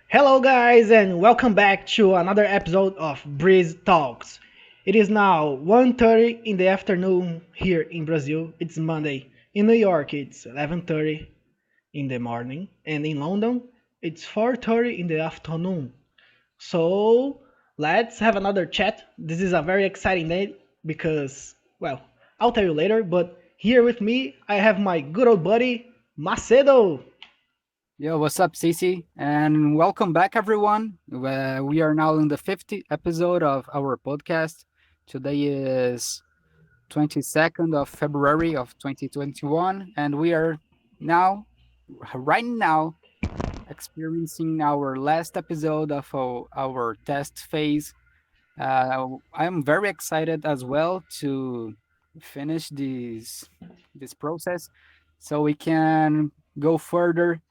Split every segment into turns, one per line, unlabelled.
Hello, guys, and welcome back to another episode of Breeze Talks. It is now 1:30 in the afternoon here in Brazil. It's Monday. In New York, it's 11:30 in the morning, and in London, it's 4:30 in the afternoon. So, let's have another chat. This is a very exciting day because, well, I'll tell you later, but here with me, I have my good old buddy, Macedo.
Yo, what's up, Cici? And welcome back, everyone. We are now in the 50th episode of our podcast. Today is 22nd of February of 2021, and we are now, right now, experiencing our last episode of our test phase. I'm very excited as well to finish this process so we can go further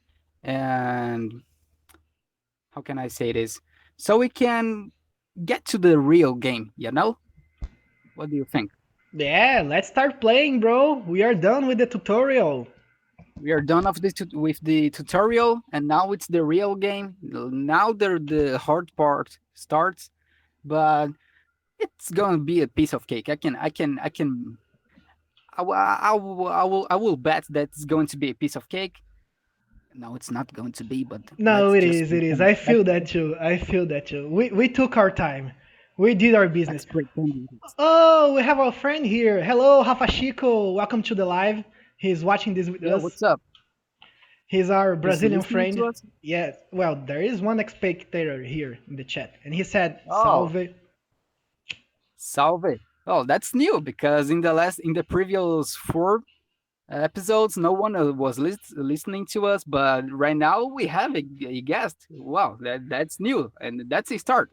and how can I say this? So we can get to the real game, you know? What do you think?
Yeah, let's start playing, bro. We are done with the tutorial.
We are done of with the tutorial, and now it's the real game. Now the hard part starts, but it's gonna be a piece of cake. I will bet that it's going to be a piece of cake. No, it's not going to be, but
No, it is, it is. I feel that too. I feel that too. We took our time. We did our business.
let's pretend it is.
Oh, we have our friend here. Hello, Hafashiko. Welcome to the live. He's watching this with
Yeah,
us.
what's up?
He's our
Is he
Brazilian
listening to
friend.
us?
Yes. Well, there is one spectator here in the chat, and he said,
Oh,
"Salve."
salve. Oh, that's new because in the previous four episodes, no one was listening to us, but right now we have a guest. Wow, that's new and that's a start.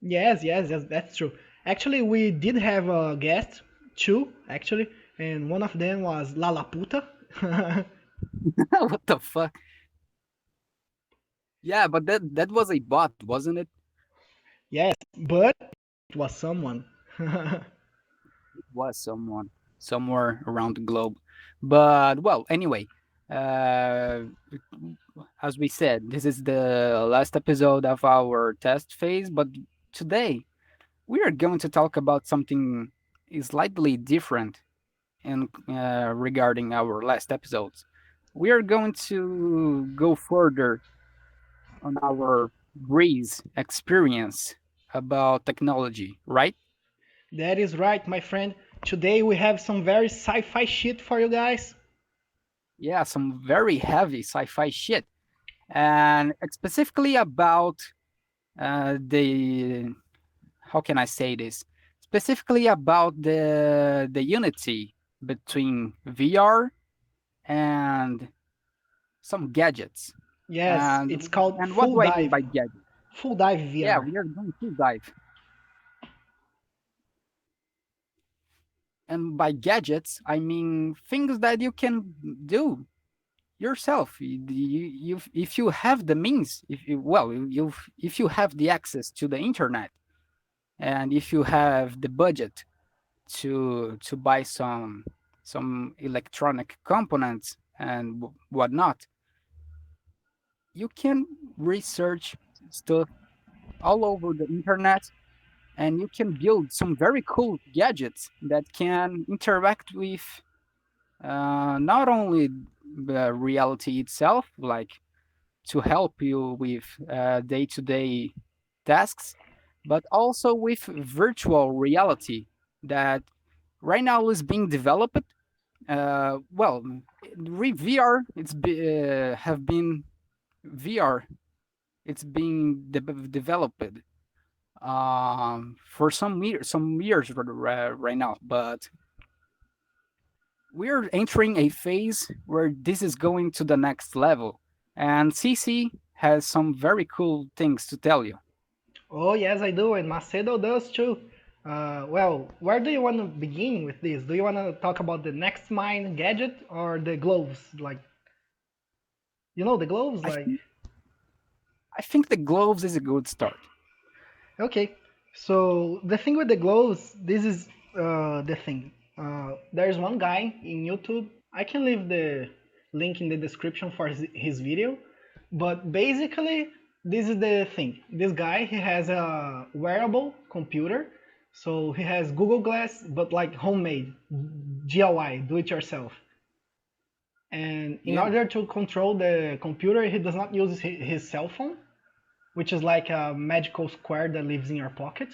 Yes, yes, yes. That's true. Actually, we did have a guest, two actually, and one of them was Lalaputa.
What the fuck? Yeah, but that was a bot, wasn't it?
Yes, but it was someone.
It was someone somewhere around the globe. But well, anyway, uh, as we said, this is the last episode of our test phase. But today we are going to talk about something slightly different in regarding our last episodes. We are going to go further on our breeze experience about technology, right?
That is right, my friend. Today we have some very sci-fi shit for you guys.
Yeah, some very heavy sci-fi shit, and specifically about the how can I say this? Specifically about the unity between VR and some gadgets.
Yes,
And
it's called
what
Full
do I mean
Dive.
by gadget?
Full Dive
Yeah,
VR.
we are going to dive. And by gadgets, I mean things that you can do yourself. If you have the means, if you have the access to the internet, and if you have the budget to buy some electronic components and whatnot, you can research stuff all over the internet and you can build some very cool gadgets that can interact with not only the reality itself, like to help you with day-to-day tasks, but also with virtual reality that right now is being developed. Well, VR have been VR. It's being developed for some years right now, but we're entering a phase where this is going to the next level, and CC has some very cool things to tell you.
Oh, yes, I do, and Macedo does too. Well, where do you want to begin with this? Do you want to talk about the next mine gadget or the gloves? Like, the gloves?
I
Like,
think I think the gloves is a good start.
okay. So, the thing with the gloves, this is the thing. There's one guy in YouTube. I can leave the link in the description for his video. But basically, this is the thing. This guy, he has a wearable computer, so he has Google Glass, but like homemade, DIY, do it yourself. And in
Yeah.
order to control the computer, he does not use his cell phone, which is like a magical square that lives in your pocket.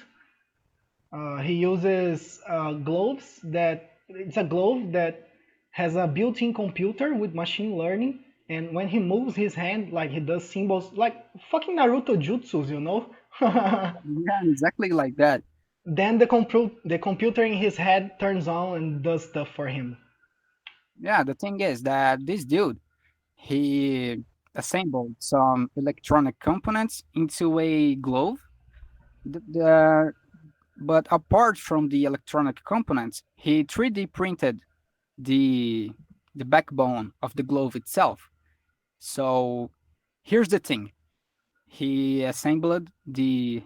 He uses gloves that it's a glove that has a built-in computer with machine learning, and when he moves his hand, like he does symbols, like fucking Naruto jutsus, you know.
Yeah, exactly like that.
Then the computer in his head turns on and does stuff for him.
Yeah, the thing is that this dude, he assembled some electronic components into a glove. The, but apart from the electronic components, he 3D printed the the backbone of the glove itself. So here's the thing: he assembled the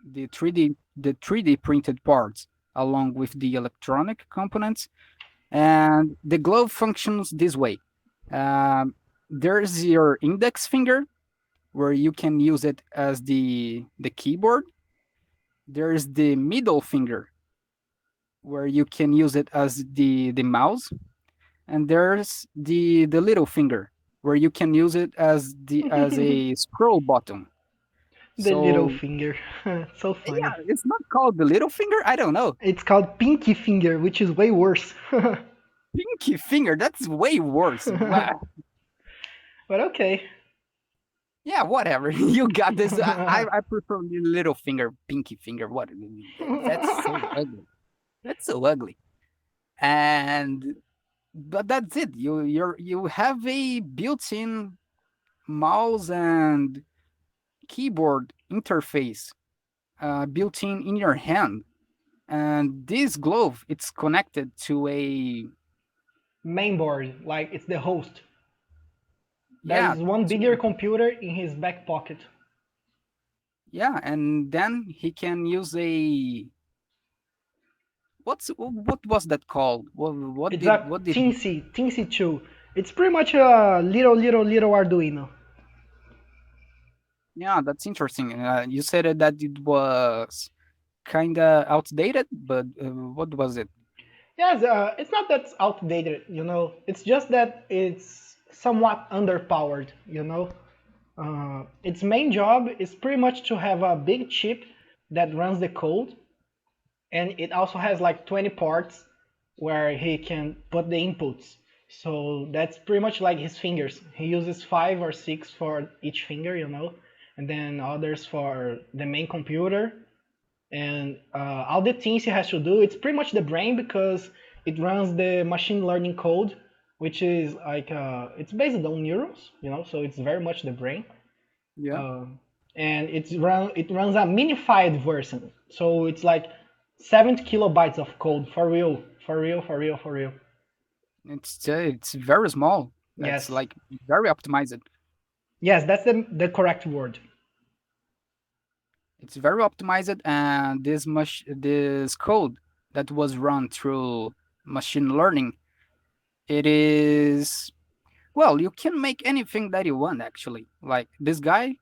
3D printed parts along with the electronic components, and the glove functions this way. Um, there's your index finger where you can use it as the keyboard. There's the middle finger where you can use it as the mouse, and there's the little finger where you can use it as
The
a scroll button.
little
So
finger, so funny.
yeah, it's not called the little finger. I don't know.
It's called pinky finger, which is way worse.
Pinky finger. That's way worse. Wow.
But okay.
Yeah, whatever. You got this. I prefer the little finger, pinky finger. What? That's so ugly. That's so ugly. And but that's it. You have a built-in mouse and keyboard interface built in your hand, and this glove it's connected to a
Mainboard, like it's the host. There
yeah
is one bigger
to
computer in his back pocket.
yeah, and then he can use a what was that called?
It's a
What did
Teensy 2. It's pretty much a little Arduino.
yeah, that's interesting. You said that it was kind of outdated, but what was it?
Yes, it's not that outdated, you know. It's just that it's somewhat underpowered, you know. Its main job is pretty much to have a big chip that runs the code, and it also has like 20 parts where he can put the inputs. So that's pretty much like his fingers. He uses 5 or 6 for each finger, you know, and then others for the main computer. And all the things he has to do, it's pretty much the brain because it runs the machine learning code, which is like it's based on neurons, you know, so it's very much the brain.
Yeah,
Um, and it runs a minified version, so it's like 70 kilobytes of code for real, for real, for real, for real.
it's very small. That's
Yes,
like very optimized.
yes, that's the correct word.
It's very optimized, and this code that was run through machine learning, it is well, you can make anything that you want actually. Like this guy,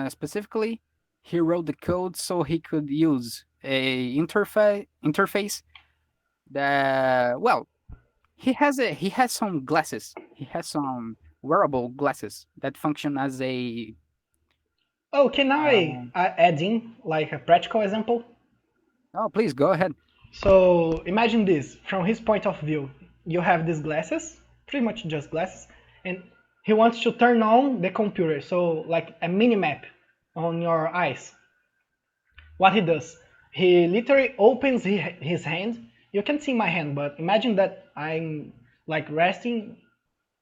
specifically, he wrote the code so he could use a interface that well, he has some glasses. He has some wearable glasses that function as a
Oh, can I
uh,
add in like a practical example?
oh, please go ahead.
So imagine this from his point of view. You have these glasses, pretty much just glasses, and he wants to turn on the computer. So like a mini map on your eyes. What he does, he literally opens his hand. You can see my hand, but imagine that I'm like resting,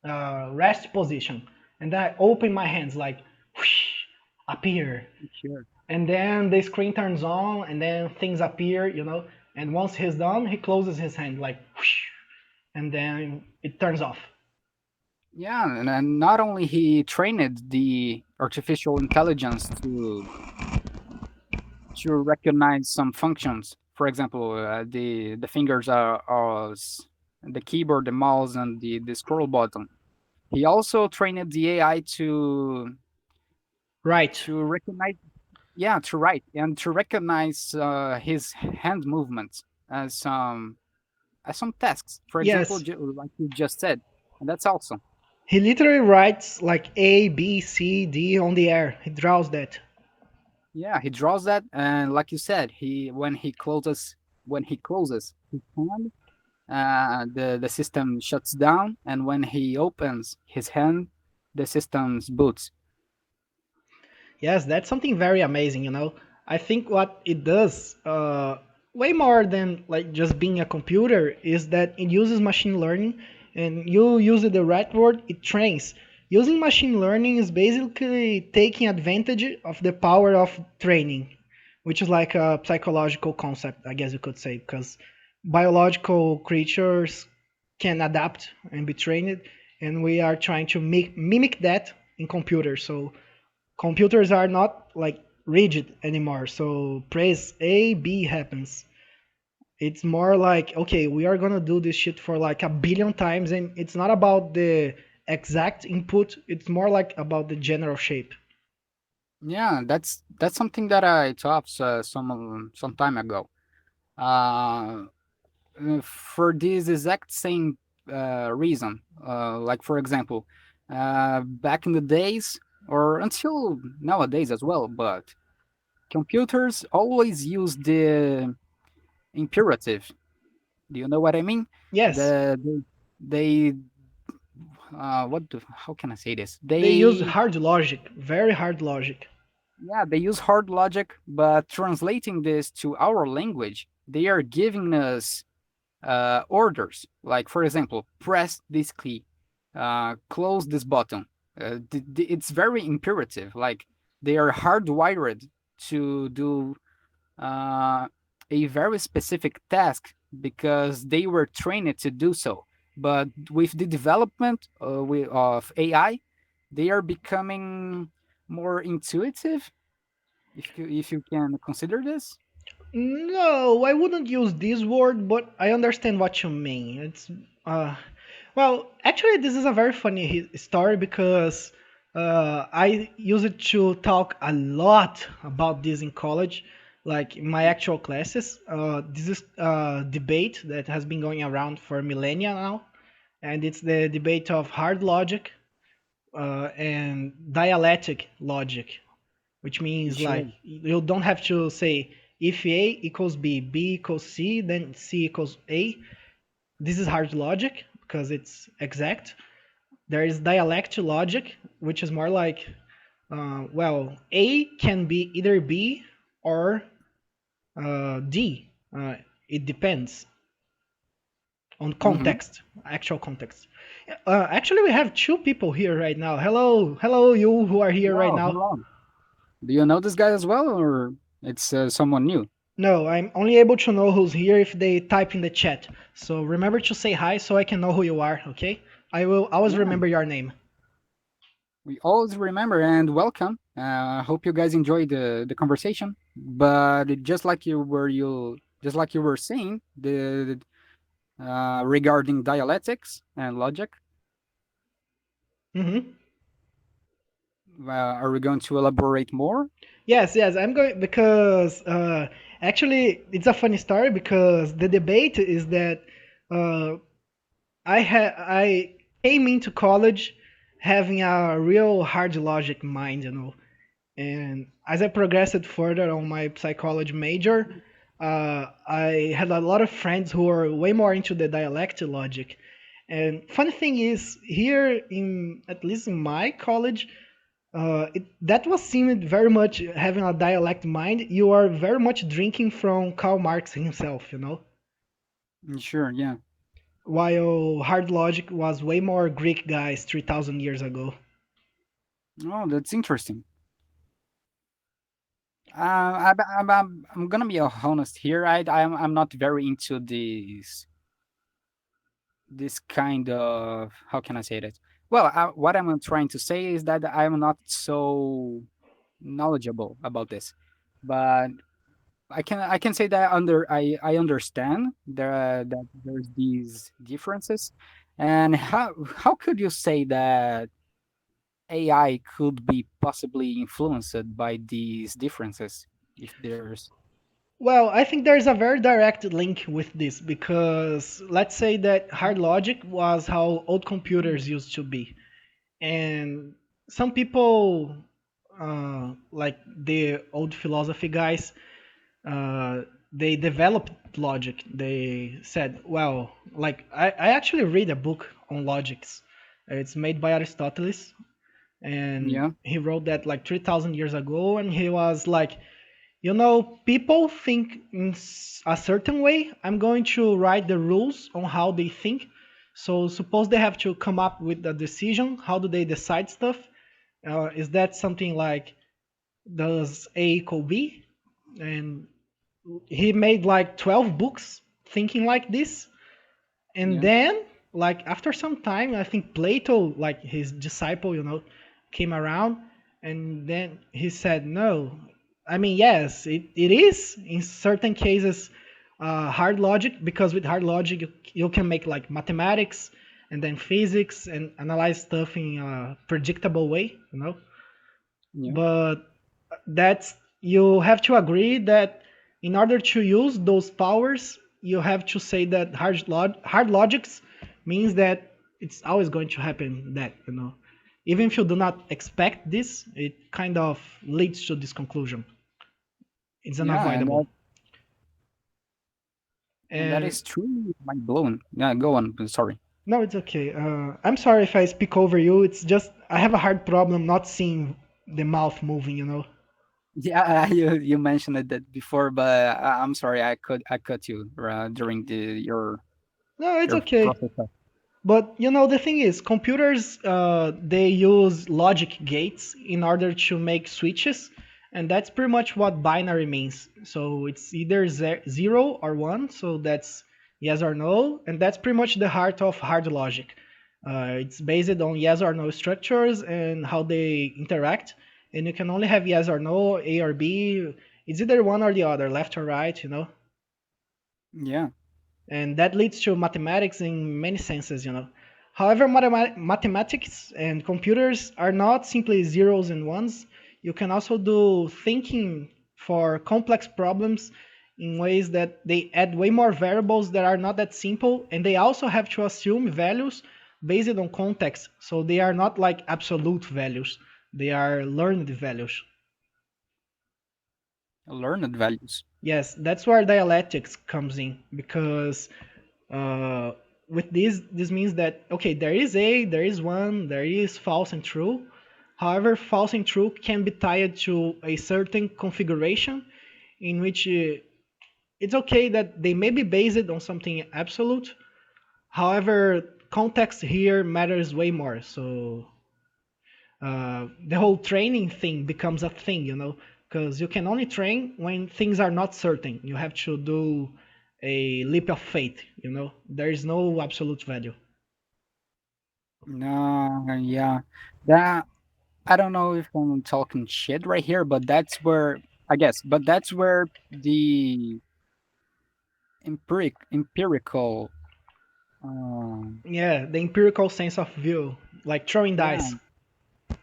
rest position, and then I open my hands like whoosh, appear,
Sure.
and then the screen turns on, and then things appear, you know. And once he's done, he closes his hand like whoosh, and then it turns off.
Yeah, and not only he trained the artificial intelligence to recognize some functions. For example, the fingers the keyboard, the mouse, and the scroll button. He also trained the AI
Right.
to recognize, yeah, to write and to recognize his hand movements as some tasks. For example,
Yes.
like you just said, and that's awesome.
He literally writes like A, B, C, D on the air. He draws that.
Yeah, he draws that, and like you said, he when he closes his hand, the system shuts down, and when he opens his hand, the system's boots.
Yes, that's something very amazing. I think what it does, way more than like just being a computer, is that it uses machine learning, and you use the right word, it trains. Using machine learning is basically taking advantage of the power of training, which is like a psychological concept, I guess you could say, because biological creatures can adapt and be trained, and we are trying to mimic that in computers. So computers are not like rigid anymore. So press A, B happens. It's more like, okay, we are gonna do this shit for like a billion times, and it's not about the exact input. It's more like about the general shape.
Yeah, that's something that I taught some time ago. Uh, for this exact same reason. Like for example, back in the days, or until nowadays as well, but computers always use the imperative. Do you know what I mean?
Yes,
The they how can I say this?
they use hard logic, very hard logic.
Yeah, they use hard logic, but translating this to our language, they are giving us orders. Like, for example, press this key, close this button. It's very imperative. Like, they are hardwired to do uh, a very specific task because they were trained to do so. But with the development of AI, they are becoming more intuitive, if you can consider this.
No, I wouldn't use this word, but I understand what you mean. Uh, well, actually, this is a very funny story because I used to talk a lot about this in college, like in my actual classes. This is a debate that has been going around for millennia now, and it's the debate of hard logic and dialectic logic, which means like
Sure.
you don't have to say if A equals B, B equals C, then C equals A. This is hard logic because it's exact. There is dialect logic, which is more like, well, A can be either B or D. It depends on
Mm-hmm.
context, actual context. Actually, we have two people here right now. Hello, hello, you who are here right
Wow,
now.
hello. Do you know this guy as well, or it's someone new?
No, I'm only able to know who's here if they type in the chat. So remember to say hi so I can know who you are, okay? I will always
Yeah,
remember your name.
we always remember and welcome. Hope you guys enjoyed the conversation. But just like you were saying, the regarding dialectics and logic,
Hmm.
are we going to elaborate more?
Yes, yes, I'm going because actually it's a funny story because the debate is that uh, I came into college having a real hard logic mind. And as I progressed further on my psychology major, I had a lot of friends who were way more into the dialect logic. And funny thing is, here in at least in my college, that was seen very much having a dialect mind. You are very much drinking from Karl Marx himself.
Sure, yeah.
While hard logic was way more Greek guys 3,000 years ago.
Oh, that's interesting. I'm gonna be honest here. I'm not very into this kind of, how can I say that? Well, what I'm trying to say is that I'm not so knowledgeable about this, but I can say that I understand that there's these differences, and how could you say that? AI could be possibly influenced by these differences if there's.
Well, I think there's a very direct link with this because let's say that hard logic was how old computers used to be. And some people, like the old philosophy guys, uh, they developed logic. They said, well, like I actually read a book on logics. It's made by Aristoteles, and
Yeah,
he wrote that like 3,000 years ago. And he was like, you know, people think in a certain way. I'm going to write the rules on how they think. So suppose they have to come up with a decision. How do they decide stuff? Is that something like does A equal B? And he made like 12 books thinking like this. And
yeah,
then, like after some time, I think Plato, like his disciple, came around, and then he said, "No, I mean yes, it is in certain cases hard logic because with hard logic you can make like mathematics and then physics and analyze stuff in a predictable way.
yeah,
But that's you have to agree that in order to use those powers, you have to say that hard logics means that it's always going to happen that. Even if you do not expect this, it kind of leads to this conclusion. It's
yeah,
unavoidable.
and that
And
is truly mind blowing. Yeah, go on. Sorry.
no, it's okay. I'm sorry if I speak over you. It's just I have a hard problem not seeing the mouth moving.
Yeah, you mentioned it that before, but I'm sorry, I cut you during
No, it's
your
okay.
process.
But the thing is, computers they use logic gates in order to make switches, and that's pretty much what binary means. So it's either 0 or 1, so that's yes or no, and that's pretty much the heart of hard logic. It's based on yes or no structures and how they interact, and you can only have yes or no, A or B. It's either one or the other, left or right.
Yeah,
And that leads to mathematics in many senses. However, mathematics and computers are not simply zeros and ones. You can also do thinking for complex problems in ways that they add way more variables that are not that simple, and they also have to assume values based on context. So they are not like absolute values, they are learned values.
learned values.
Yes, that's where dialectics comes in because uh, with this means that okay, there is a, there is one, there is false and true. However, false and true can be tied to a certain configuration in which it's okay that they may be based on something absolute. However, context here matters way more. So the whole training thing becomes a thing, because you can only train when things are not certain. You have to do a leap of faith. There is no absolute value.
No, yeah, that I don't know if I'm talking shit right here, but that's where I guess, but that's where the empirical, um,
Yeah, the empirical sense of view, like throwing
yeah,
dice.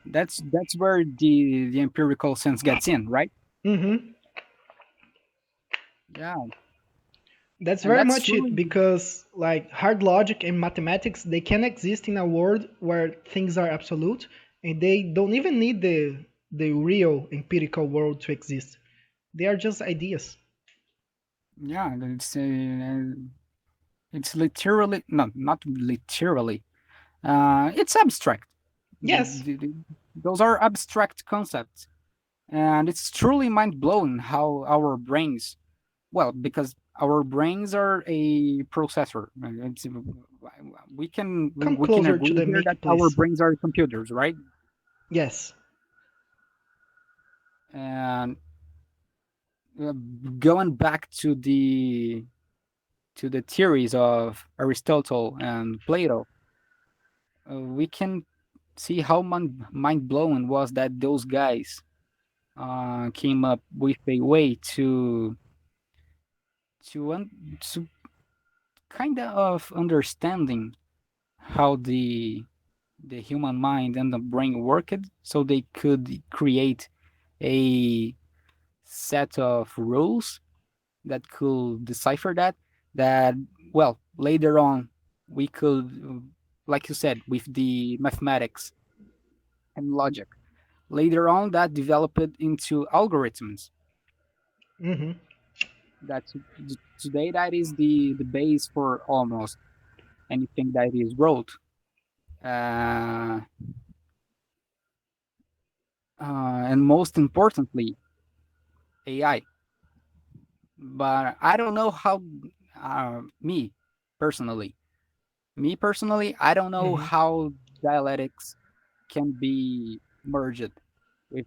that's where the empirical sense gets in, right?
hmm
Yeah,
That's
and
very
that's
much it
truly
because like hard logic and mathematics, they can exist in a world where things are absolute, and they don't even need the real empirical world to exist. They are just ideas.
yeah, it's literally no, not literally. It's abstract.
Yes,
Those are abstract concepts, and it's truly mind blowing how our brains, well, because our brains are a processor.
come
We can
closer to
agree
the
here that
mic,
our
please.
brains are computers, right?
Yes,
And uh, going back to the theories of Aristotle and Plato, we can see how mind blowing was that those guys came up with a way to kind of understanding how the human mind and the brain worked, so they could create a set of rules that could decipher that. That well, later on we could, like you said, with the mathematics and logic. Later on, that developed into algorithms.
Hmm.
That today that is the base for almost anything that is wrote. Uh, and most importantly, AI. But I don't know how me personally, I don't know
Hmm.
how dialectics can be merged with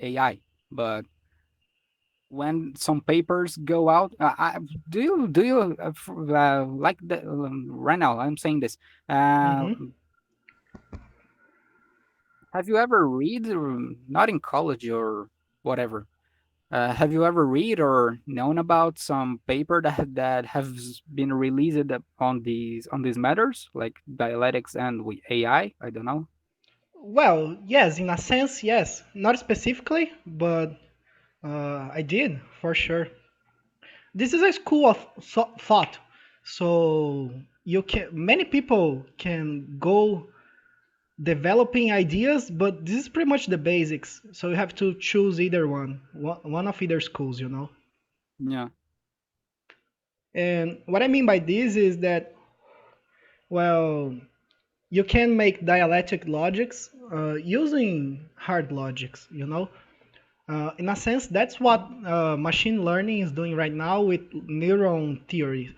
AI. But when some papers go out, do you like the right now? I'm saying this. Uh,
Hmm.
have you ever read, not in college or whatever? Have you ever read or known about some paper that has been released on these matters like dialectics and with AI? I don't know.
Well, yes, in a sense, yes. Not specifically, but I did for sure. This is a school of thought, so you can many people can go developing ideas, but this is pretty much the basics. So you have to choose either one of either schools, you know.
Yeah,
And what I mean by this is that, well, you can make dialectic logics using hard logics, you know. In a sense, that's what machine learning is doing right now with neuron theory.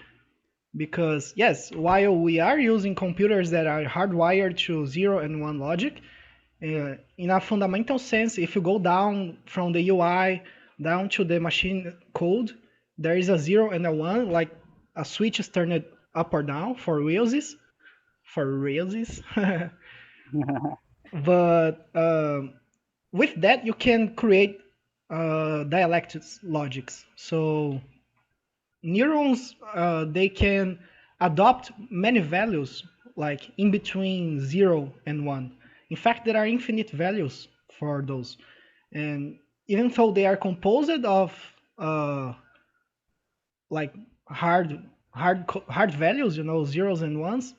Because yes, while we are using computers that are hardwired to zero and one logic, in a fundamental sense, if you go down from the UI down to the machine code, there is a zero and a one, like a switch is turned up or down for railses, for railses. But with that, you can create dialectic logics. So neurons, they can adopt many values, like in between 0 and 1. In fact, there are infinite values for those. And even though they are composed of uh, like hard hard values, you know, zeros and ones,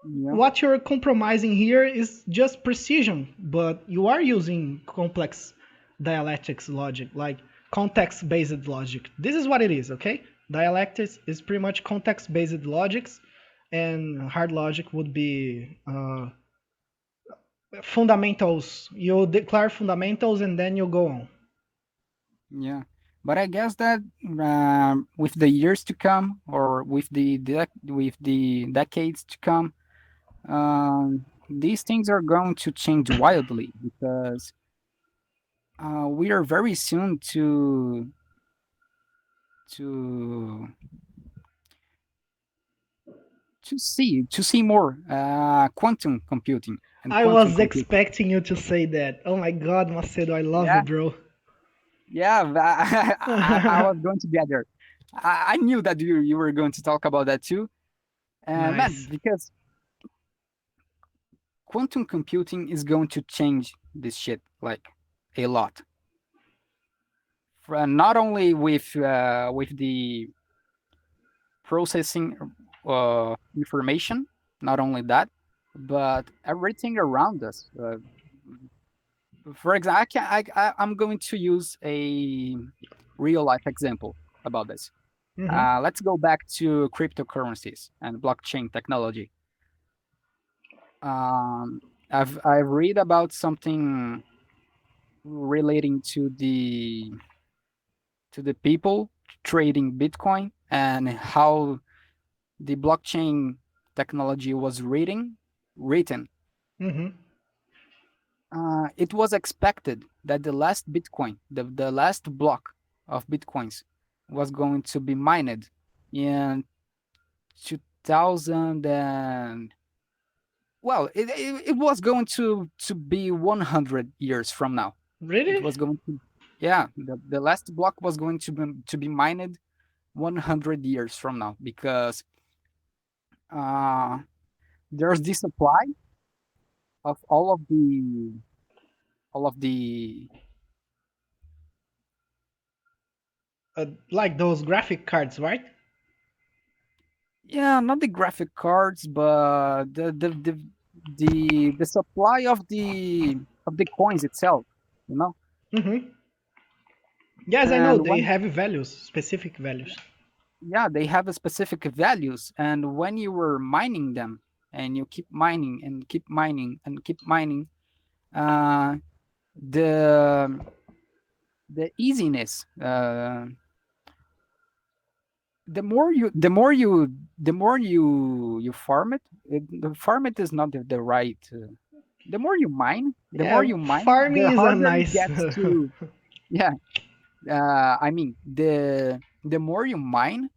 yeah,
what you're compromising here is just precision, but you are using complex dialectics logic, like context based logic. This is what it is, okay? Dialectics is pretty much context based logics, and hard logic would be fundamentals. You declare fundamentals and then you go on.
yeah. But I guess that with the years to come, or with with the decades to come, these things are going to change wildly because we are very soon to to see more quantum computing and
I
quantum
was
computing.
expecting you to say that. Oh my god, Macedo, I love you,
Yeah,
bro.
yeah. I was going to get there. I knew that you were going to talk about that too. Man,
Nice.
because quantum computing is going to change this shit like a lot. Not only with the processing information, not only that, but everything around us. For example, I'm going to use a real life example about this.
Hmm.
Let's go back to cryptocurrencies and blockchain technology. Um, I've read about something relating to the people trading Bitcoin and how the blockchain technology was written.
Hmm.
It was expected that the last Bitcoin, the last block of Bitcoins, was going to be mined in 2000 and well, it was going to be 100 years from now. It
Really?
was going to, yeah, the last block was going to be mined 100 years from now because uh, there's this supply. of all of the
Like those graphic cards, right?
yeah, not the graphic cards, but the supply of the coins itself, you know.
Mm-hmm. Yes, I know
And
they
when
have values, specific values.
yeah, they have a specific values, and when you were mining them, and you keep mining and keep mining and keep mining, uh, the the easiness, the more you farm it, the farm it is not the right. The more
Yeah,
you mine,
farming
the
is a
harder it
nice.
gets to. Yeah, I mean the more you mine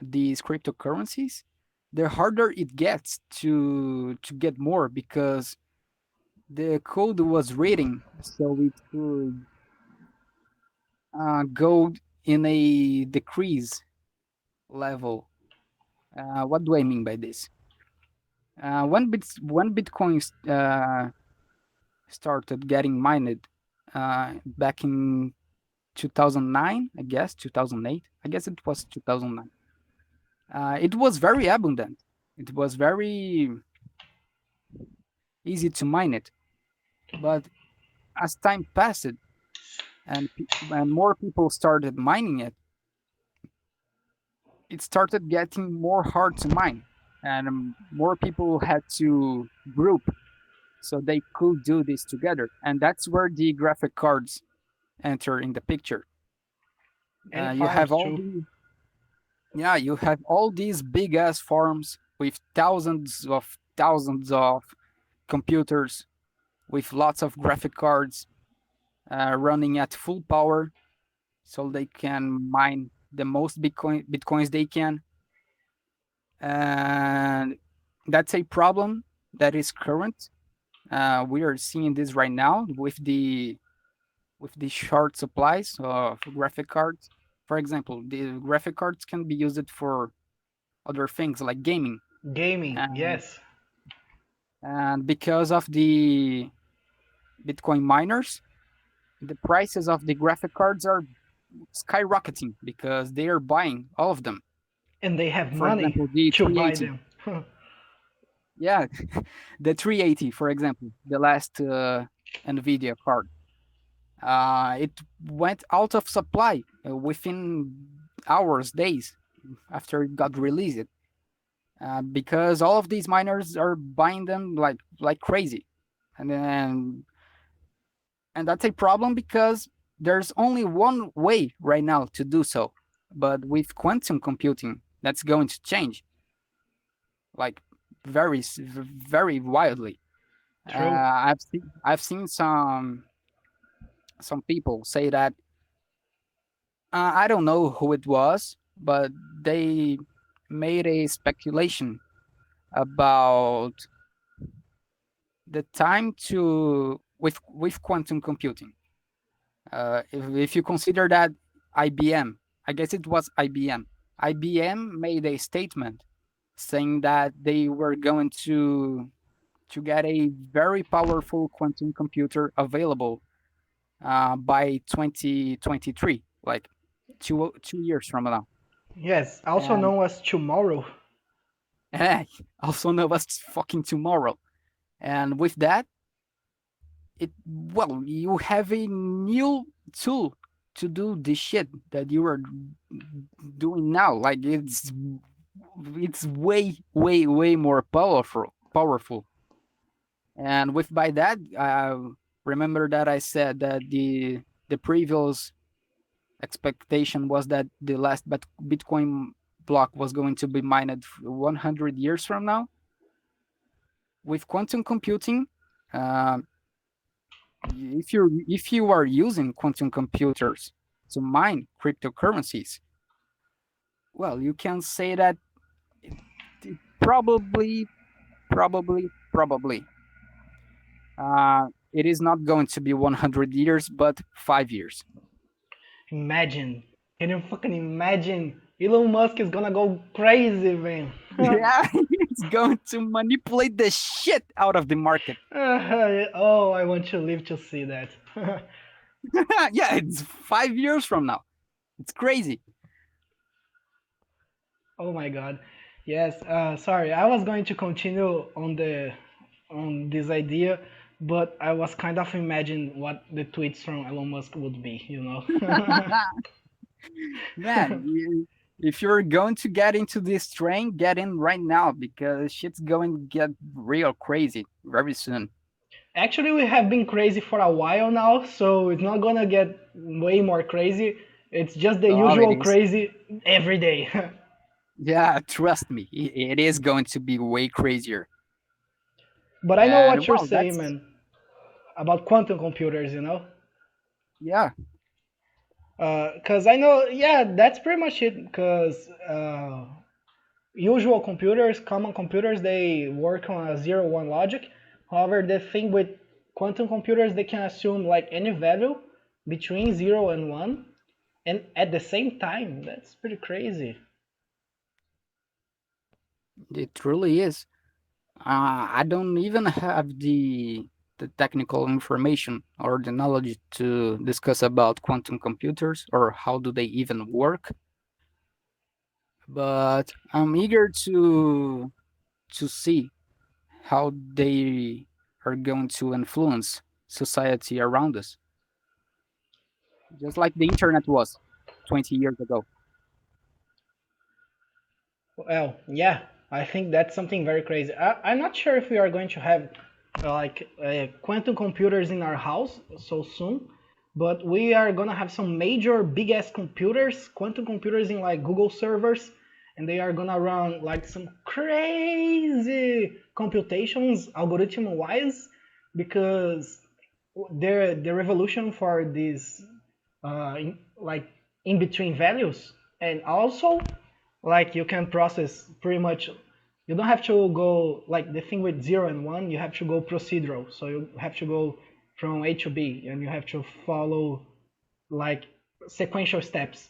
these cryptocurrencies, the harder it gets to get more because the code was reading, so it could go in a decrease level. What do I mean by this? When Bitcoin started getting mined back in 2009, I guess 2008. I guess it was 2009. It was very abundant. It was very easy to mine it. But as time passed and more people started mining it, it started getting more hard to mine, and more people had to group so they could do this together. And that's where the graphic cards enter in the picture.
And
You have
farms
all
too.
the Yeah, you have all these big ass farms with thousands of computers with lots of graphic cards running at full power so they can mine the most bitcoins they can. And that's a problem that is current. We are seeing this right now with the short supplies of graphic cards. For example, the graphic cards can be used for other things like gaming.
Gaming,
And
yes.
and because of the Bitcoin miners, the prices of the graphic cards are skyrocketing because they are buying all of them.
And they have
For
money
example, the
to buy
380.
them.
Yeah, the 380, for example, the last NVIDIA card. It went out of supply within hours, days after it got released, because all of these miners are buying them like crazy, and then and that's a problem because there's only one way right now to do so. But with quantum computing, that's going to change like very wildly.
True.
I've seen some people say that I don't know who it was, but they made a speculation about the time to with quantum computing. If you consider that IBM, I guess it was IBM. IBM made a statement saying that they were going to get a very powerful quantum computer available by 2023, like 2 years from now.
Yes, also
And
known as tomorrow.
also known as fucking tomorrow. And with that, you have a new tool to do the shit that you are doing now. Like it's way more powerful. And with by that, remember that I said that the previous expectation was that the last Bitcoin block was going to be mined 100 years from now. With quantum computing, uh, if you are using quantum computers to mine cryptocurrencies, well, you can say that it, it probably it is not going to be 100 years, but 5 years.
Imagine. Can you fucking imagine? Elon Musk is gonna go crazy, man.
Yeah, It's going to manipulate the shit out of the market.
Oh, I want to live to see that.
Yeah, it's 5 years from now. It's crazy.
Oh my god. Yes, sorry. I was going to continue on this idea, but I was kind of imagining what the tweets from Elon Musk would be, you know.
Man, if you're going to get into this train, get in right now because shit's going to get real crazy very soon.
Actually, we have been crazy for a while now, so it's not gonna get way more crazy. It's just the
Oh, it
usual
is.
crazy every day.
Yeah, trust me, it is going to be way crazier.
But I know what
And
you're
well,
saying,
that's,
man, about quantum computers, you know?
yeah,
Because I know, yeah, that's pretty much it. Because usual computers, common computers, they work on a 0-1 logic. However, the thing with quantum computers, they can assume like any value between 0 and 1, and at the same time. That's pretty crazy.
it truly is. I don't even have the technical information or the knowledge to discuss about quantum computers or how do they even work, but I'm eager to see how they are going to influence society around us, just like the internet was 20 years ago.
Well, yeah, I think that's something very crazy. I'm not sure if we are going to have quantum computers in our house so soon, but we are gonna have some major big ass computers, quantum computers in like Google servers, and they are gonna run like some crazy computations algorithm wise because the revolution for these like in between values, and also like you can process pretty much, you don't have to go like the thing with 0 and 1, you have to go procedural, so you have to go from A to B and you have to follow like sequential steps.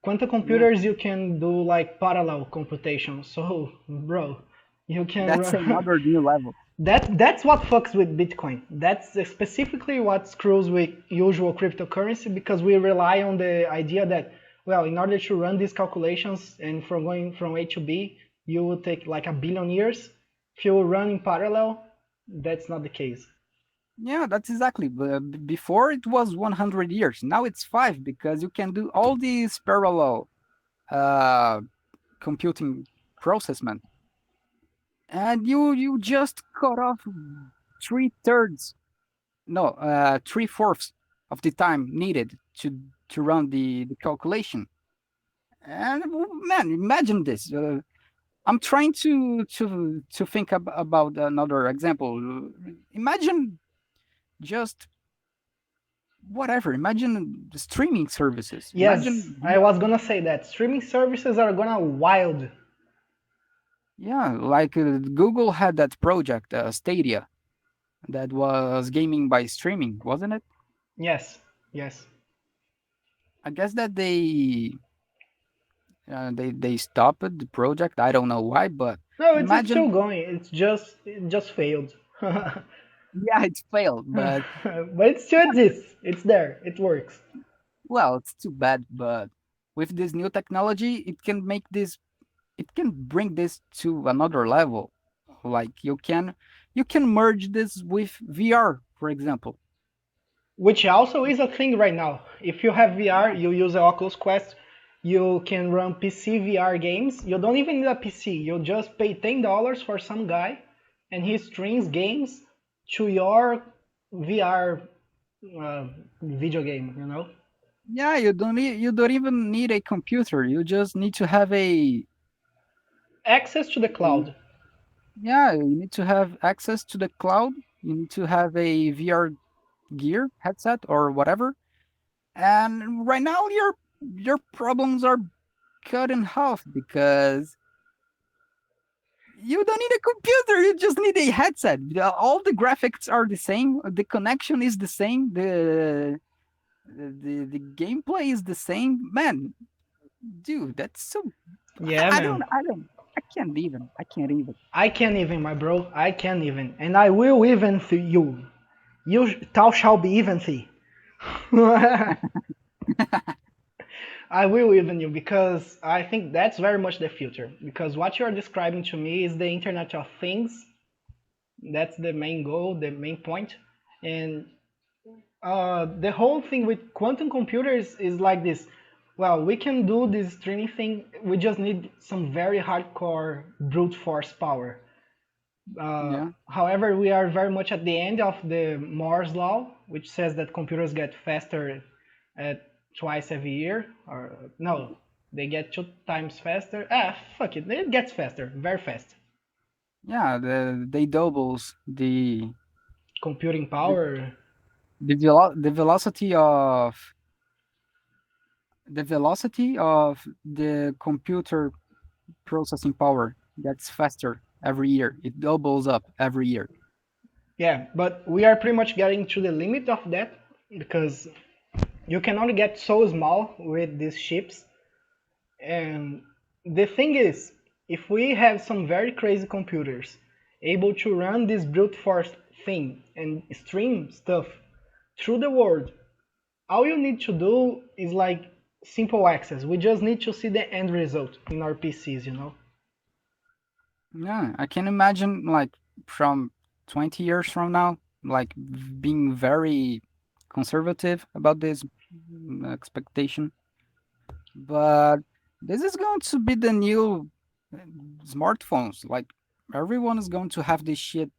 Quantum
Yeah,
computers, you can do like parallel computation, so bro, you can
that's
run.
another new level.
That's what fucks with Bitcoin. That's specifically what screws with usual cryptocurrency, because we rely on the idea that, well, in order to run these calculations and from going from A to B, you will take like a billion years. If you run in parallel, that's not the case.
Yeah, that's exactly. Before it was 100 years. Now it's 5 because you can do all these parallel uh, computing process, man. And you just cut off 3/3, no, 3/4 of the time needed to run the calculation. And man, imagine this. I'm trying to think about another example. Imagine just whatever. Imagine the streaming services.
Yes,
Imagine
I
VR.
was gonna say that streaming services are gonna wild.
Yeah, like Google had that project, Stadia, that was gaming by streaming, wasn't it?
Yes, yes.
I guess that they stopped the project. I don't know why, but
No, it's still
imagine,
going. It just failed. But
yeah, it failed, but
it still exists. It's there. It works.
well, it's too bad. But with this new technology, it can bring this to another level. Like you can merge this with VR, for example.
Which also is a thing right now. If you have VR,
Yeah,
you use the Oculus Quest, you can run PC VR games. You don't even need a PC. You just pay $10 for some guy, and he streams games to your VR video game. You know,
yeah, you don't even need a computer. You just need to have
access to the
a
cloud.
yeah, you need to have access to the cloud. You need to have a VR gear, headset, or whatever. And right now, your problems are cut in half because you don't need a computer. You just need a headset. All the graphics are the same. The connection is the same. The gameplay is the same. Man, dude, that's so.
Yeah,
I
man.
don't. I don't. I I can't even.
I can't even, my bro. I can't even. And I will even to you. Thou shall be even thee. I will even you because I think that's very much the future. Because what you are describing to me is the Internet of Things. That's the main goal, the main point. And the whole thing with quantum computers is like this. Well, we can do this streaming thing. We just need some very hardcore brute force power.
Yeah,
However, we are very much at the end of the Moore's law, which says that computers get faster at twice every year. Or no, they get two times faster. Ah, fuck it, it gets faster, very fast.
yeah. They doubles
Computing
the
power.
the velocity of the computer processing power gets faster every year. It doubles up every year.
Yeah, but we are pretty much getting to the limit of that because you can only get so small with these chips. And the thing is, if we have some very crazy computers able to run this brute force thing and stream stuff through the world, all you need to do is like simple access. We just need to see the end result in our PCs, you know?
Yeah, I can imagine like from 20 years from now, like being very conservative about this expectation. But this is going to be the new uh, smartphones. Like everyone is going to have this shit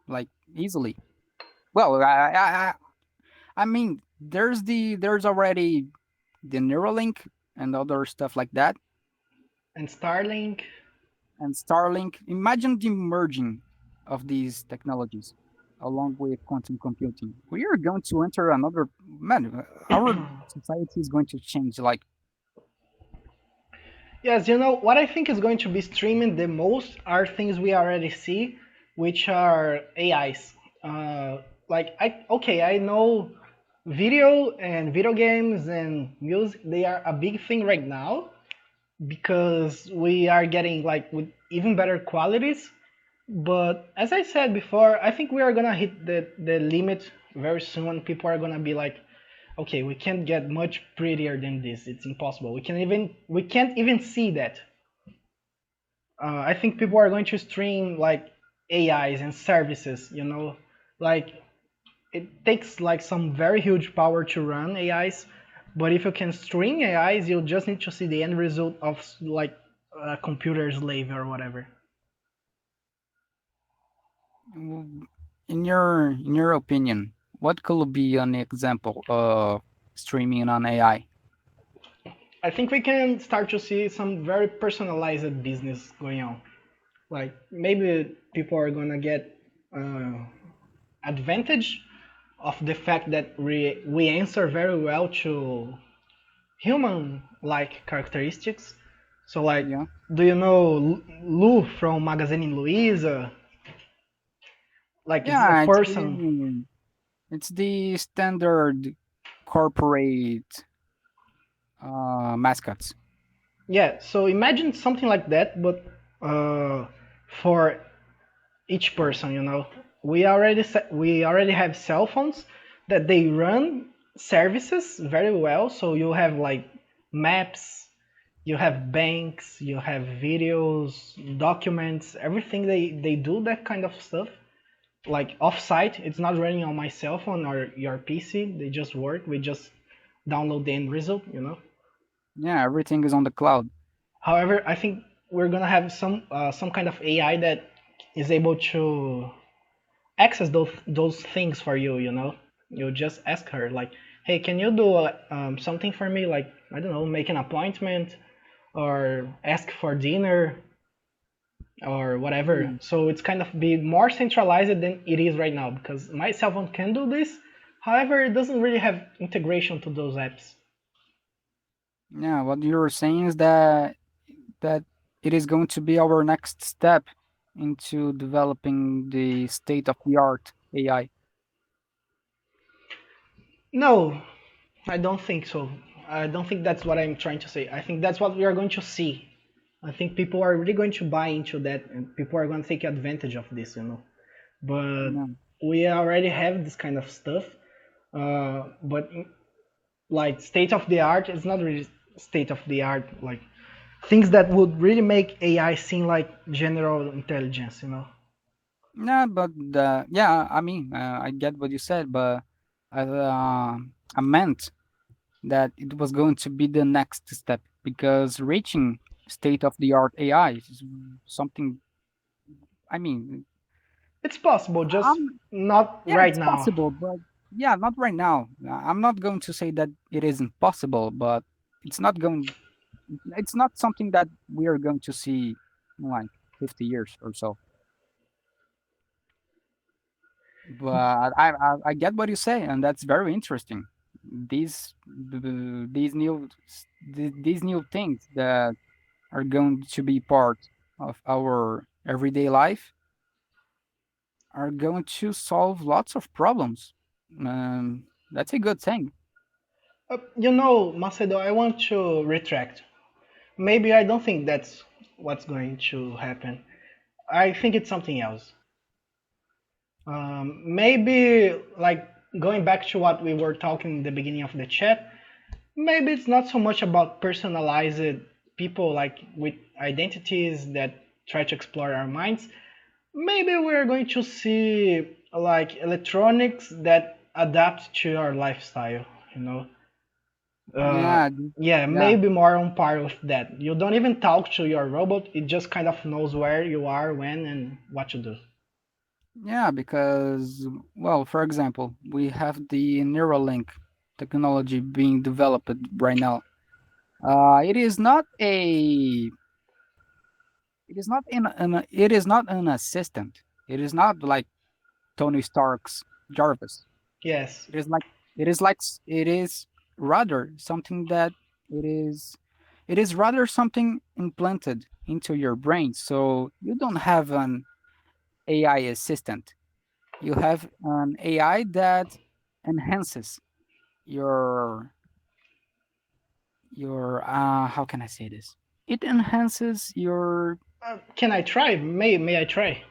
like easily. Well, I mean, there's already the Neuralink and other stuff like that,
And Starlink.
and Starlink. Imagine the merging of these technologies along with quantum computing. We are going to enter another man. Our society is going to change. Like,
Yes, you know, what I think is going to be streaming the most are things we already see, which are AIs. Okay, I know video and video games and music, they are a big thing right now because we are getting like with even better qualities. But as I said before, I think we are gonna hit the limit very soon. People are gonna be like, okay, we can't get much prettier than this. It's impossible. We can't even see that. I think people are going to stream like AIs and services. You know, like it takes like some very huge power to run AIs, but if you can stream AIs, you just need to see the end result of like a computer slave or whatever.
in your opinion, what could be an example of streaming on AI?
I think we can start to see some very personalized business going on. Like maybe people are gonna get uh, advantage of the fact that we answer very well to human like characteristics. So like,
Yeah,
do you know Lu from Magazine Luiza? Like it's a
yeah.
person.
It's the standard corporate mascots.
Yeah. So imagine something like that, but uh, for each person. You know, we already have cell phones that they run services very well. So you have like maps, you have banks, you have videos, documents, everything they do that kind of stuff. Like off-site, it's not running on my cell phone or your PC. They just work. We just download the end result, you know.
Yeah, everything is on the cloud.
However, I think we're gonna have some kind of AI that is able to access those things for you. You know, you just ask her like, "Hey, can you do something for me? Like, I don't know, make an appointment or ask for dinner or whatever."
Mm.
So it's kind of be more centralized than it is right now because my cell phone can do this. However, it doesn't really have integration to those apps.
Yeah, what you're saying is that it is going to be our next step into developing the state of the art AI.
No, I don't think so. I don't think that's what I'm trying to say. I think that's what we are going to see. I think people are really going to buy into that, and people are going to take advantage of this, But
Yeah.
we already have this kind of stuff. But like state of the art, it's not really state of the art. Like things that would really make AI seem like general intelligence.
Yeah, but yeah, I mean, I get what you said, but I meant that it was going to be the next step because reaching state of the art AI is something. I mean,
It's possible, just
I'm
not
yeah,
right
it's
now.
possible, but yeah, not right now. I'm not going to say that it isn't possible, but it's not going. It's not something that we are going to see in like 50 years or so. But I get what you say, and that's very interesting. These new things that are going to be part of our everyday life are going to solve lots of problems. That's a good thing.
Macedo, I want to retract. Maybe I don't think that's what's going to happen. I think it's something else. Maybe like going back to what we were talking in the beginning of the chat, maybe it's not so much about personalized people like with identities that try to explore our minds. Maybe we're going to see like electronics that adapt to our lifestyle, you know. Uh,
Yeah,
yeah,
yeah,
maybe more on par with that. You don't even talk to your robot; it just kind of knows where you are, when, and what to do.
yeah. Because well, for example, we have the Neuralink technology being developed right now. It is not a it is not an assistant. It is not like Tony Stark's Jarvis.
Yes.
It is like it is rather something that it is it is rather something implanted into your brain. So you don't have an AI assistant. You have an AI that enhances your how can I say this? It enhances your
Can I try? May I try?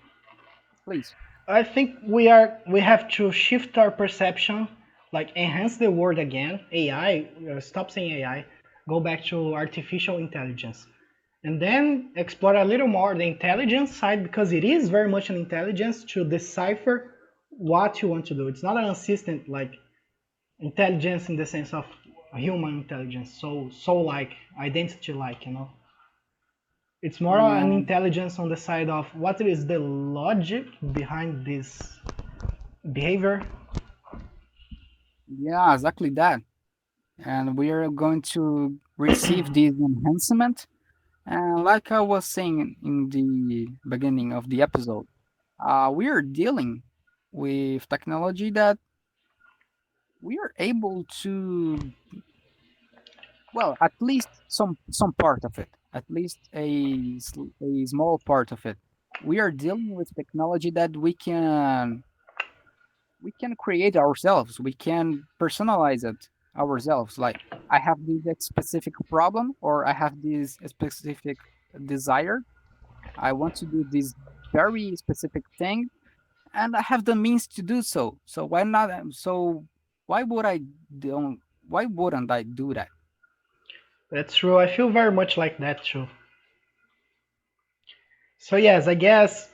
please.
I think we have to shift our perception, like enhance the word again, AI. Stop saying AI. Go back to artificial intelligence, and then explore a little more the intelligence side because it is very much an intelligence to decipher what you want to do. It's not an assistant like intelligence in the sense of human intelligence, so like identity like. It's more an
Yeah,
intelligence on the side of what is the logic behind this behavior.
yeah, exactly that. And we are going to receive this enhancement. And like I was saying in the beginning of the episode, we are dealing with technology that we are able to, well, at least some part of it, at least a small part of it. We are dealing with technology that we can create ourselves. We can personalize it ourselves. Like I have this specific problem, or I have this specific desire. I want to do this very specific thing, and I have the means to do so. So why not? So why would I don't? Why wouldn't I do that?
That's true. I feel very much like that too. So yes, I guess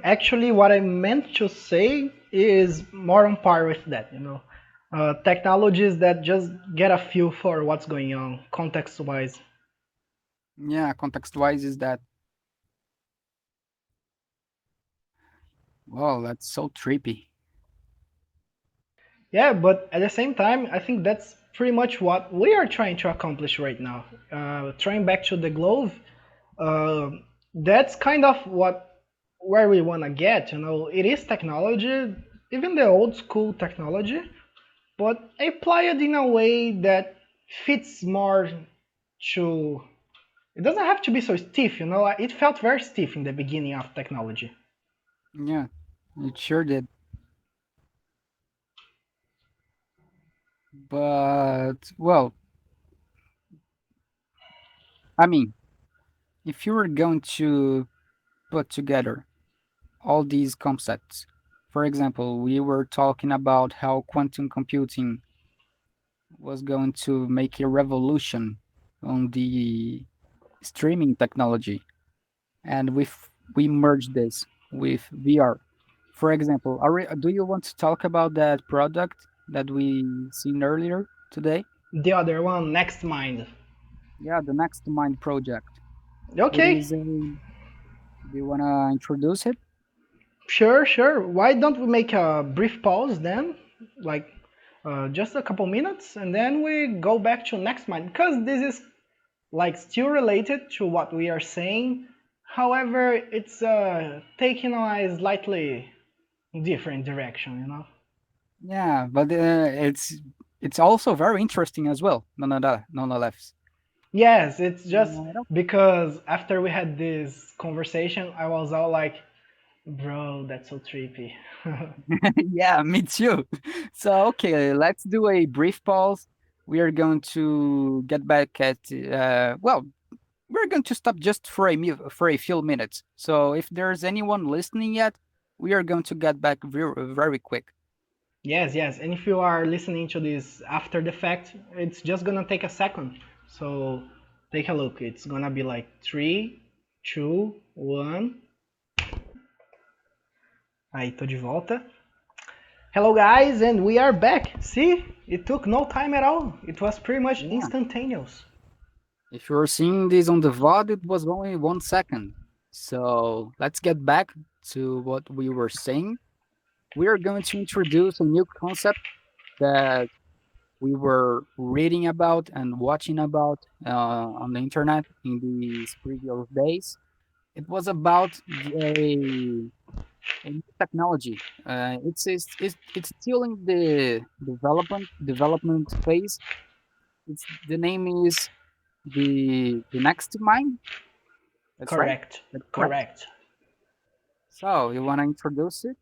actually what I meant to say is more on par with that. Technologies that just get a feel for what's going on context wise.
Yeah, context wise, is that well, that's so trippy.
Yeah, but at the same time, I think that's pretty much what we are trying to accomplish right now. Trying back to the glove, uh, that's kind of what where we want to get. It is technology, even the old school technology, but applied in a way that fits more to. It doesn't have to be so stiff. It felt very stiff in the beginning of technology.
Yeah, it sure did. But well, I mean, if you were going to put together all these concepts, for example, we were talking about how quantum computing was going to make a revolution on the streaming technology, and we merged this with VR. For example, do you want to talk about that product that we seen earlier today?
The other one, Next Mind.
Yeah, the Next Mind project. It
Okay,
is a. Do you wanna introduce it?
sure, sure. Why don't we make a brief pause then? Like just a couple minutes, and then we go back to Next Mind. Because this is like still related to what we are saying. However, it's taking a slightly different direction, you know?
Yeah, but it's also very interesting as well. Nonetheless.
Yes, it's just
Uh,
because after we had this conversation, I was all like, bro, that's so trippy.
yeah, me too. So okay, let's do a brief pause. We are going to get back at we're going to stop just for for a few minutes. So if there's anyone listening yet, we are going to get back very quick.
Yes, yes. And if you are listening to this after the fact, it's just gonna take a second. So take a look. It's gonna be like three, two, one. Aí, tô de volta. Hello, guys, and we are back. See, it took no time at all. It was pretty much
Yeah.
instantaneous.
If you're seeing this on the VOD, it was only 1 second. So let's get back to what we were saying. We are going to introduce a new concept that we were reading about and watching about on the internet in these previous days. It was about a new technology. It's still in the development phase. The name is the next mine. That's right.
Correct,
That's correct.
correct.
So you want to introduce it?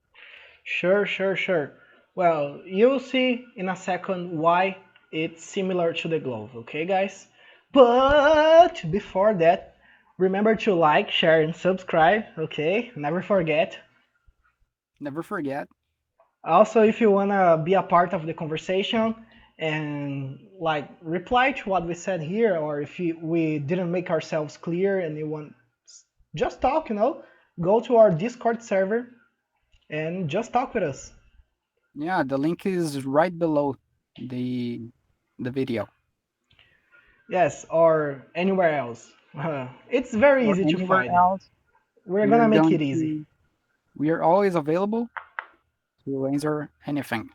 Sure, sure, sure. Well, you'll see in a second why it's similar to the glove, okay, guys? But before that, remember to like, share, and subscribe, okay? Never forget.
Never forget.
Also, if you wanna be a part of the conversation and like reply to what we said here, or if we didn't make ourselves clear and you want just talk, go to our Discord server and just talk with us.
Yeah, the link is right below the the video
Yes, or anywhere else. It's very
or
easy to
anywhere
find.
else.
We're
We are
gonna make
going
it easy.
to we are always available to answer anything.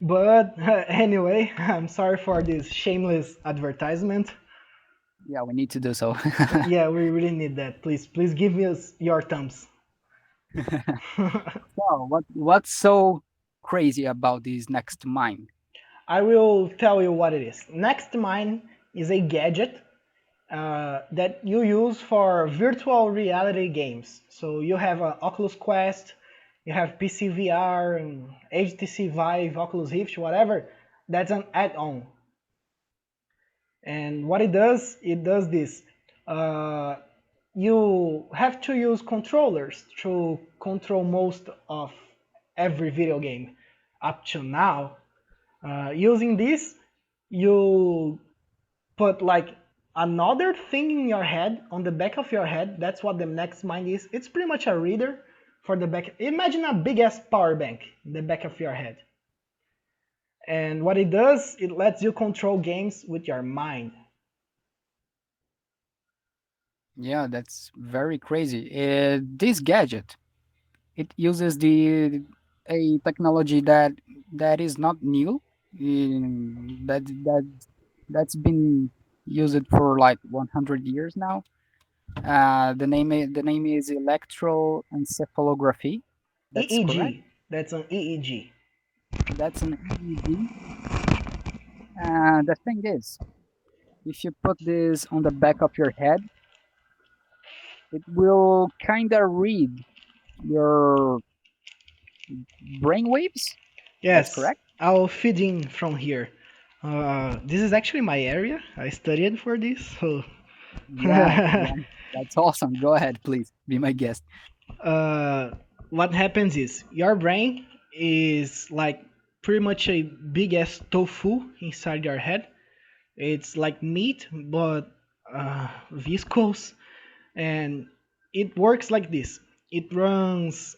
But anyway, I'm sorry for this shameless advertisement.
Yeah, we need to do so.
Yeah, we really need that. Please, please give us your thumbs.
So what's so crazy about this next mine?
I will tell you what it is. Next Mine is a gadget that you use for virtual reality games. So you have Oculus Quest, you have PC VR, and HTC Vive, Oculus Rift, whatever. That's an add-on. And what it does this. Uh, you have to use controllers to control most of every video game up to now. Using this, you put like another thing in your head, on the back of your head. That's what the next mind is. It's pretty much a reader for the back. Imagine a big ass power bank in the back of your head. And what it does, it lets you control games with your mind.
Yeah, that's very crazy. This gadget, it uses the a technology that is not new. That's been used for like 100 years now. The name is electroencephalography. That's correct.
EEG. That's an EEG.
That's an EEG. The thing is, if you put this on the back of your head, it will kind of read your brain waves. That's
Yes,
correct.
I'll feed in from here. This is actually my area. I studied for this, so
Yeah, yeah, that's awesome. Go ahead, please. Be my guest.
uh, what happens is your brain is like pretty much a big ass tofu inside your head. It's like meat, but viscous, and it works like this. It runs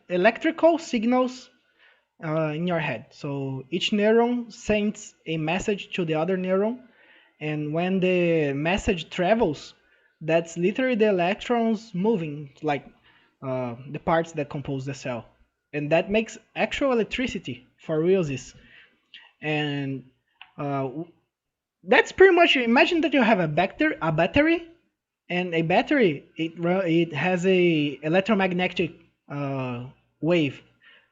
electrical signals in your head. So each neuron sends a message to the other neuron, and when the message travels, that's literally the electrons moving, like the parts that compose the cell, and that makes actual electricity for realsies. And uh, that's pretty much. Imagine that you have a battery, and a battery it has a electromagnetic uh, wave.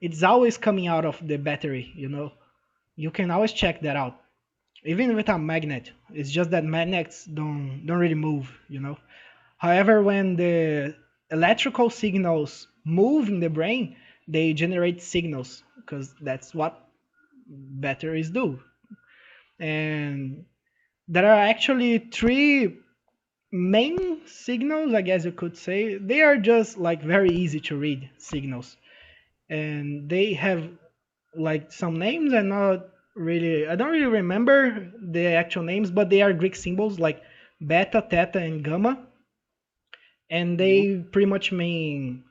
It's always coming out of the battery. You can always check that out. Even with a magnet, it's just that magnets don't really move. However, when the electrical signals move in the brain, they generate signals because that's what batteries do. And there are actually three main signals, I guess you could say. They are just like very easy to read signals, and they have like some names. I don't really remember the actual names, but they are Greek symbols like beta, theta, and gamma, and
Yeah.
they pretty much mean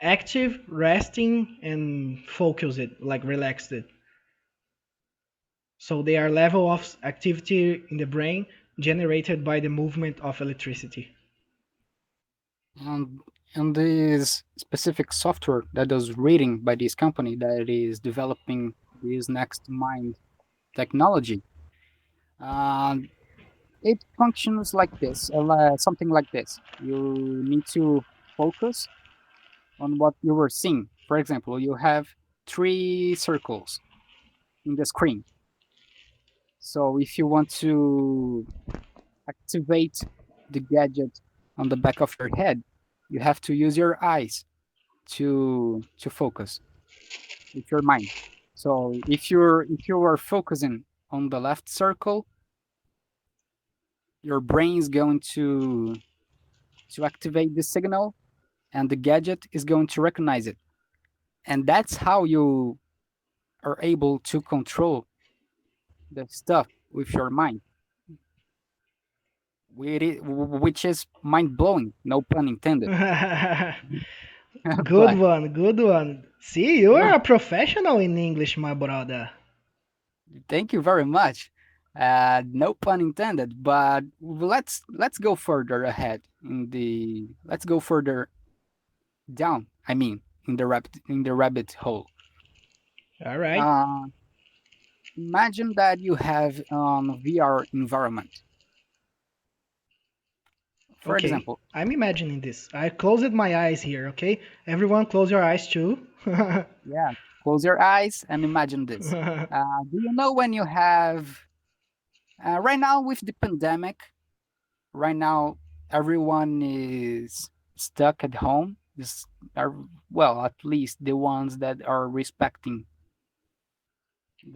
active, resting, and focused, like relaxed. So they are level of activity in the brain generated by the movement of electricity.
And and this specific software that does reading by this company that is developing this next mind technology, uh, it functions like this, something like this. You need to focus on what you were seeing. For example, you have three circles in the screen. So if you want to activate the gadget on the back of your head, you have to use your eyes to focus with your mind. So if you are focusing on the left circle, your brain is going to activate the signal and the gadget is going to recognize it. And that's how you are able to control the stuff with your mind, which is mind blowing, no pun intended.
Good
But
one, good one. See, you
yeah,
are a professional in English, my brother.
thank you very much. No pun intended, but let's go further ahead in the let's go further down. I mean, in the rabbit hole.
All right.
Uh, Imagine that you have VR environment. For
Okay.
example,
I'm imagining this. I closed my eyes here, okay? Everyone close your eyes too.
yeah, close your eyes and imagine this. Do you know when you have right now with the pandemic? Right now, everyone is stuck at home. Are, well, at least the ones that are respecting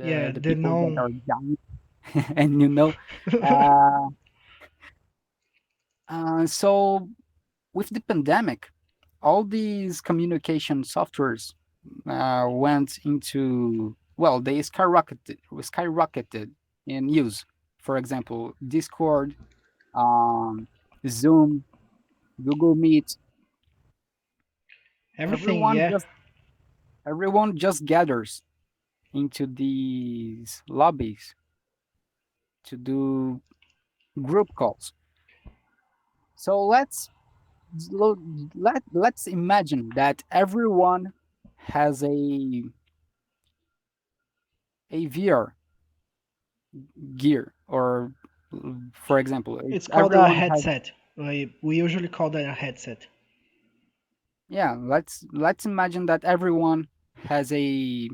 Yeah,
the
the
people that
known.
are dying, and uh, so with the pandemic, all these communication softwares went into they skyrocketed in use. For example, Discord, um, Zoom, Google Meet.
Everything,
Everyone
yeah.
just everyone just gathers into these lobbies to do group calls. So lo- let's imagine that everyone has a VR gear, or for example, if
It's called a
everyone has
headset. We usually call that a headset.
yeah, let's imagine that everyone has a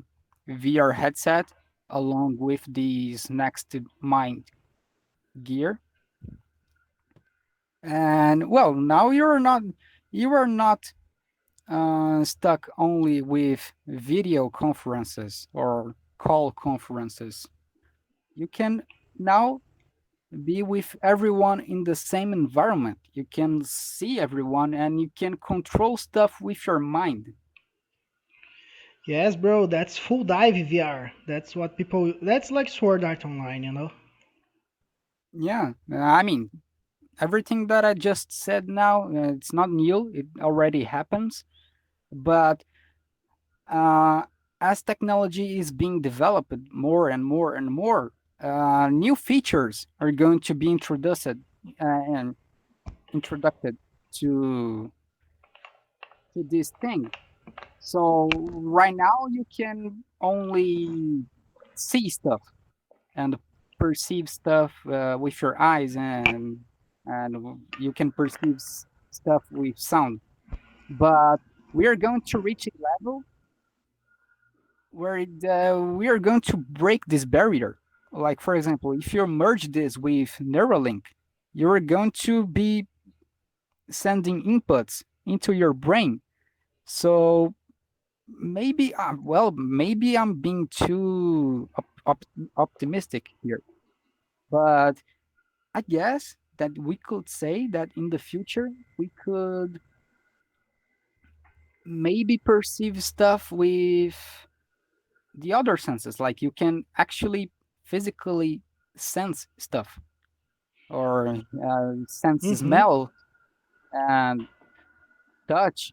VR headset along with these next mind gear. And now you are not stuck only with video conferences or call conferences. You can now be with everyone in the same environment. You can see everyone and you can control stuff with your mind.
Yes, bro, that's full dive VR. That's what people. That's like Sword Art Online, you know?
Yeah, I mean, everything that I just said now, it's not new, it already happens. But uh, as technology is being developed more and more and more, new features are going to be and introduced to this thing. So right now you can only see stuff and perceive stuff with your eyes, and you can perceive stuff with sound. But we are going to reach a level where we are going to break this barrier. Like for example, if you merge this with Neuralink, you're going to be sending inputs into your brain. So maybe, maybe I'm being too optimistic here, but I guess that we could say that in the future we could maybe perceive stuff with the other senses. Like you can actually physically sense stuff or sense
Mm-hmm.
smell and touch.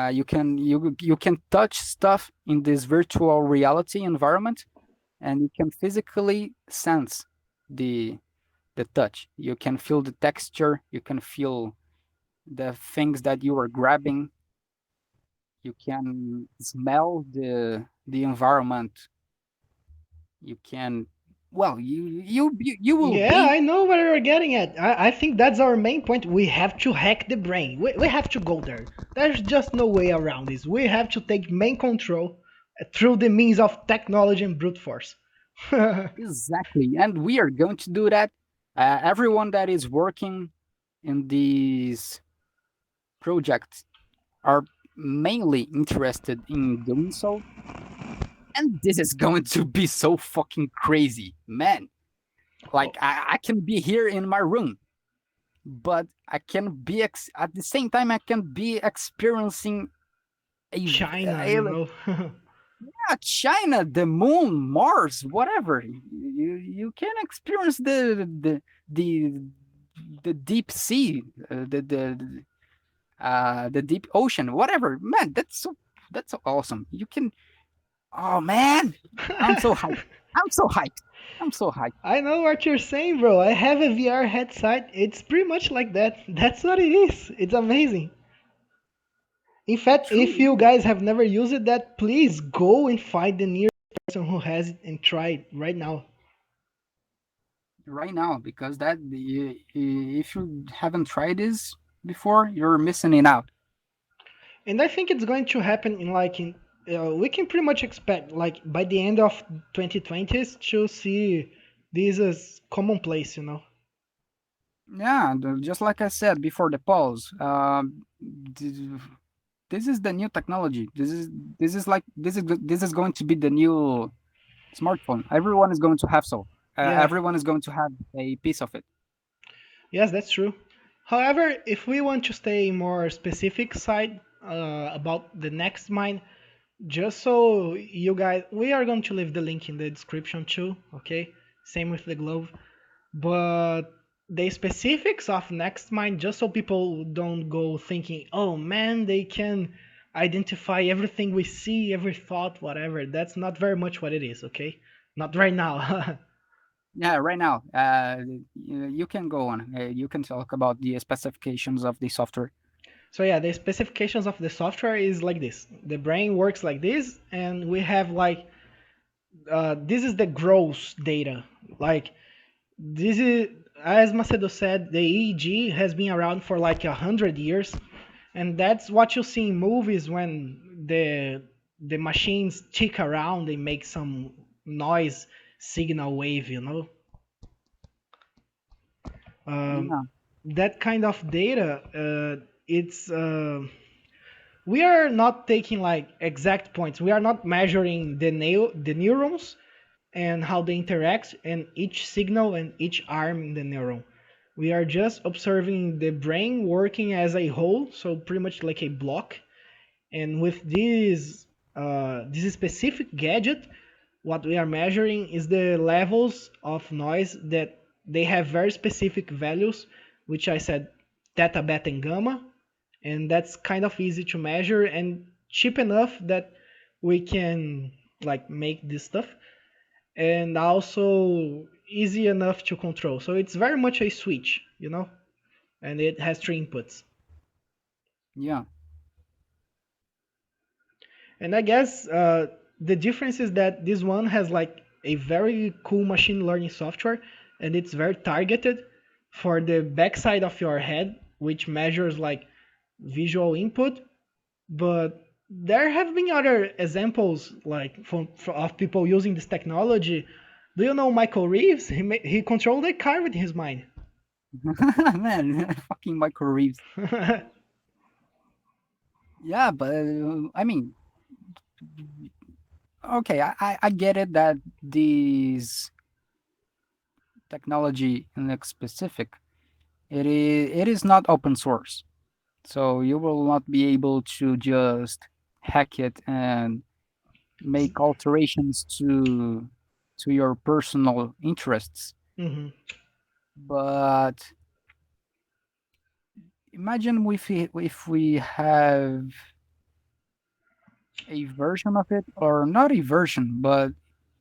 You can touch stuff in this virtual reality environment, and you can physically sense the the touch. You can feel the texture. You can feel the things that you are grabbing. You can smell the environment. You can, you will
Yeah,
be
I know where you're getting at. I think that's our main point. We have to hack the brain. We have to go there. There's just no way around this. We have to take main control through the means of technology and brute force.
exactly, and we are going to do that. Everyone that is working in these projects are mainly interested in doing so, and this is going to be so fucking crazy, man.
Oh,
Like I can be here in my room, but I can be at the same time I can be experiencing
China,
a
you know.
China, the moon, Mars, whatever. You can experience the the deep sea, the deep ocean, whatever. Man, that's so awesome. You can. Oh man, I'm so hyped. I'm so hyped. I'm so hyped.
I know what you're saying, bro. I have a VR headset. It's pretty much like that. That's what it is. It's amazing. In
It
fact, if
truly
you
is
guys have never used that, please go and find the nearest person who has it and try it right now.
right now because if you haven't tried this before, you're missing it out.
And I think it's going to happen in we can pretty much expect like by the end of 2020s to see this as commonplace, you know.
Yeah, just like I said before the pause, th- this is the new technology. This is going to be the new smartphone. Everyone is going to have so.
Yeah.
Everyone is going to have a piece of it.
Yes, that's true. However, if we want to stay more specific side about the next mine, just so you guys, we are going to leave the link in the description too. Okay, same with the glove. But the specifics of next mind, just so people don't go thinking, oh man, they can identify everything we see, every thought, whatever. That's not very much what it is. Okay, not right now.
Yeah, right now, you can go on. You can talk about the specifications of the software.
So yeah, the specifications of the software is like this. The brain works like this, and we have this is the gross data. Like this is, as Macedo said, the EEG has been around for like 100 years, and that's what you see in movies when the machines tick around. They make some noise signal wave, you know. Um,
Yeah,
that kind of data, it's we are not taking like exact points. We are not measuring the neurons. and how they interact and each signal and each arm in the neuron. We are just observing the brain working as a whole, so pretty much like a block. And with this specific gadget, what we are measuring is the levels of noise that they have very specific values, which I said theta, beta, and gamma, and that's kind of easy to measure and cheap enough that we can like make this stuff, and also easy enough to control. So it's very much a switch, and it has three inputs.
Yeah.
And I guess the difference is that this one has like a very cool machine learning software, and it's very targeted for the backside of your head, which measures like visual input. But there have been other examples like of people using this technology. Do you know Michael Reeves? He controlled a car with his mind.
Man, fucking Michael Reeves. Yeah, but I mean, okay, I get it that this technology in like specific, it is not open source. So you will not be able to just hack it and make alterations to your personal interests.
Hmm.
But imagine if we have a version of it, or not a version, but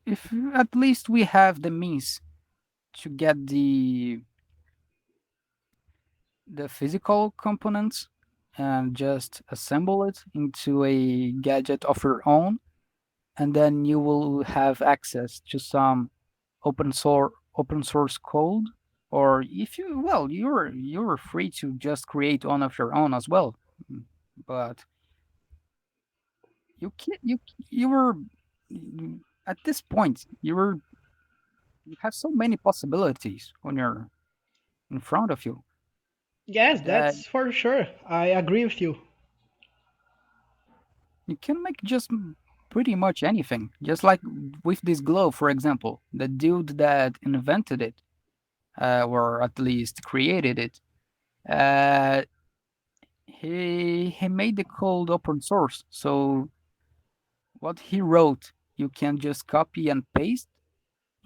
if at least we have the means to get the physical components and just assemble it into a gadget of your own, and then you will have access to some open source code. Or if you, well, you're free to just create one of your own as well. Mm, but you can't you were at this point you have so many possibilities on your in front of you
Yes,
that
that's for sure. I agree with you.
you can make just pretty much anything. Just like with this glove, for example, the dude that invented it, or at least created it, uh, he made the code open source. So what he wrote, you can just copy and paste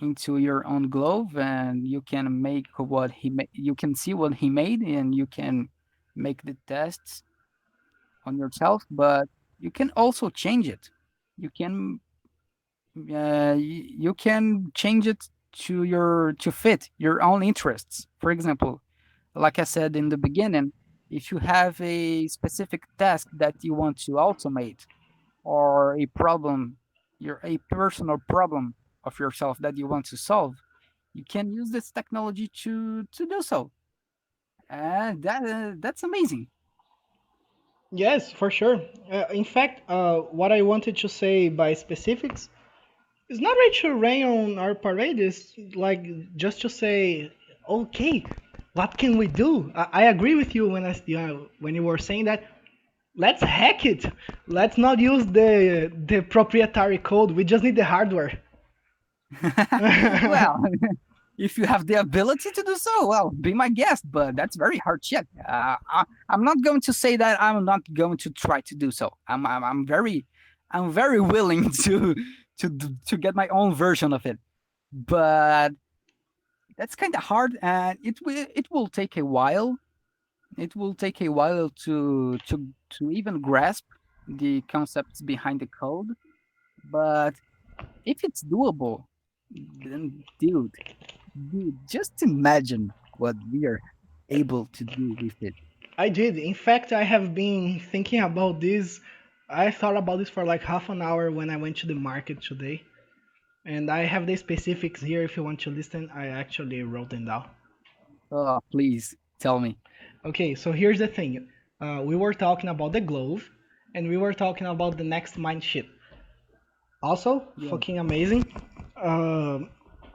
into your own glove, and you can make what you can see what he made, and you can make the tests on yourself. But you can also change it. You can you can change it to fit your own interests. For example, like I said in the beginning, if you have a specific task that you want to automate, or a problem, a personal problem of yourself that you want to solve, you can use this technology to do so. And that's amazing.
Yes, for sure. In fact, what I wanted to say by specifics is not right to rain on our parade. It's like just to say, okay, what can we do? I agree with you when you were saying that. Let's hack it. Let's not use the proprietary code. We just need the hardware.
Well, if you have the ability to do so, well, be my guest. But that's very hard shit. I'm not going to say that I'm not going to try to do so. I'm very willing to get my own version of it. But that's kind of hard, and it will take a while. It will take a while to even grasp the concepts behind the code. But if it's doable, then dude, just imagine what we are able to do with it.
I did. In fact, I have been thinking about this. I thought about this for like half an hour when I went to the market today. And I have the specifics here if you want to listen. I actually wrote them down.
Oh, please tell me.
Okay, so here's the thing. We were talking about the glove, and we were talking about the next mind shit. Also,
Yeah,
fucking amazing. Um,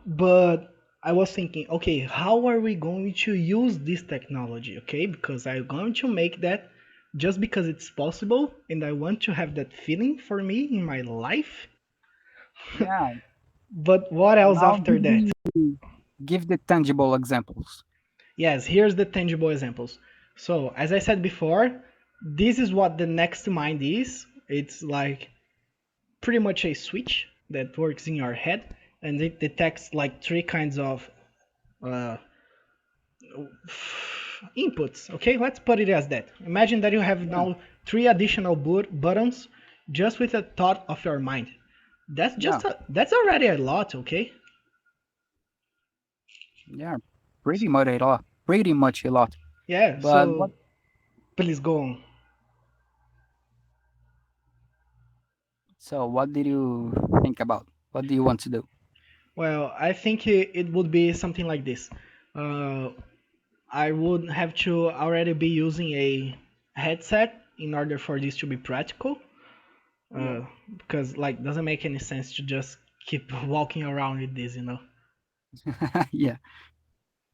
but I was thinking, okay, how are we going to use this technology? Okay, because I'm going to make that just because it's possible, and I want to have that feeling for me in my life.
yeah.
But what else
Now
after that?
give the tangible examples.
Yes, here's the tangible examples. So, as I said before, this is what the next mind is. It's like pretty much a switch that works in your head, and it detects like three kinds of uh, inputs. Okay, let's put it as that. Imagine that you have
Yeah,
now three additional buttons just with a thought of your mind.
yeah,
That's already a lot. Okay.
yeah. Pretty much a lot. Pretty much a lot.
Yeah.
But what?
So please go on.
So what did you think about? What do you want to do?
Well, I think it would be something like this. Uh, I would have to already be using a headset in order for this to be practical.
Yeah.
Because like doesn't make any sense to just keep walking around with this.
Yeah.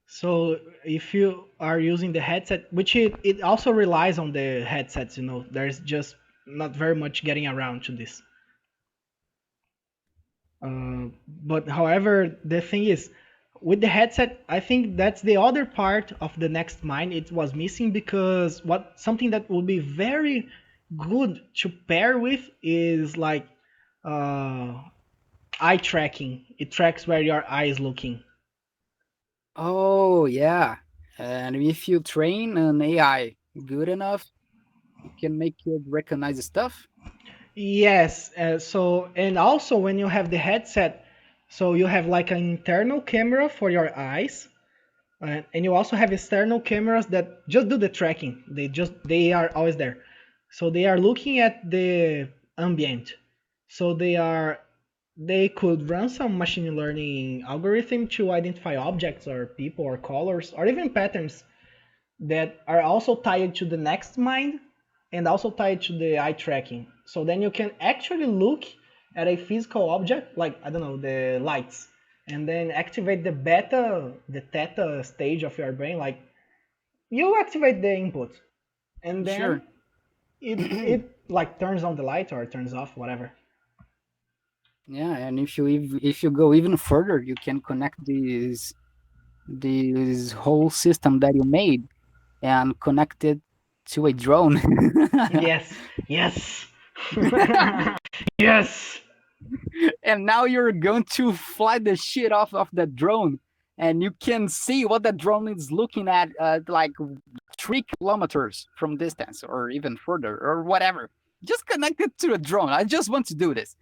So if you are using the headset, which it also relies on the headsets, there's just not very much getting around to this. But however, the thing is, with the headset, I think that's the other part of the next mind it was missing because what something that would be very good to pair with is like uh, eye tracking. It tracks where your eye is looking.
Oh, yeah. And if you train an AI good enough, it can make it recognize stuff.
Yes, so and also when you have the headset, so you have like an internal camera for your eyes, and you also have external cameras that just do the tracking. They are always there, so they are looking at the ambient. So they could run some machine learning algorithm to identify objects or people or colors or even patterns that are also tied to the next mind and also tied to the eye tracking. So then you can actually look at a physical object, like I don't know, the lights, and then activate the theta stage of your brain. Like you activate the input, and then
Sure.
it like turns on the light or turns off, whatever.
Yeah, and if you go even further, you can connect this whole system that you made and connect it to a drone.
Yes, yes, yes.
And now you're going to fly the shit off of the drone, and you can see what the drone is looking at, like 3 kilometers from distance, or even further, or whatever. Just connect it to a drone. I just want to do this.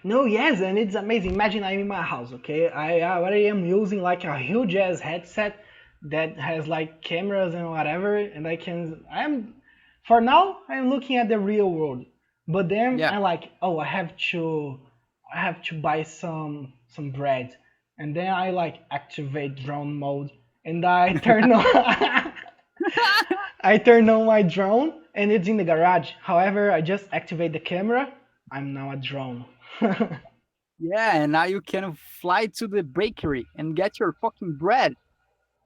No, yes, and it's amazing. Imagine I'm in my house, okay? I already am using like a huge ass headset that has like cameras and whatever, and for now, I'm looking at the real world. But then
Yeah.
I'm like, oh, I have to buy some bread, and then I like activate drone mode, and I turn on, I turn on my drone, and it's in the garage. However, I just activate the camera. I'm now a drone.
Yeah, and now you can fly to the bakery and get your fucking bread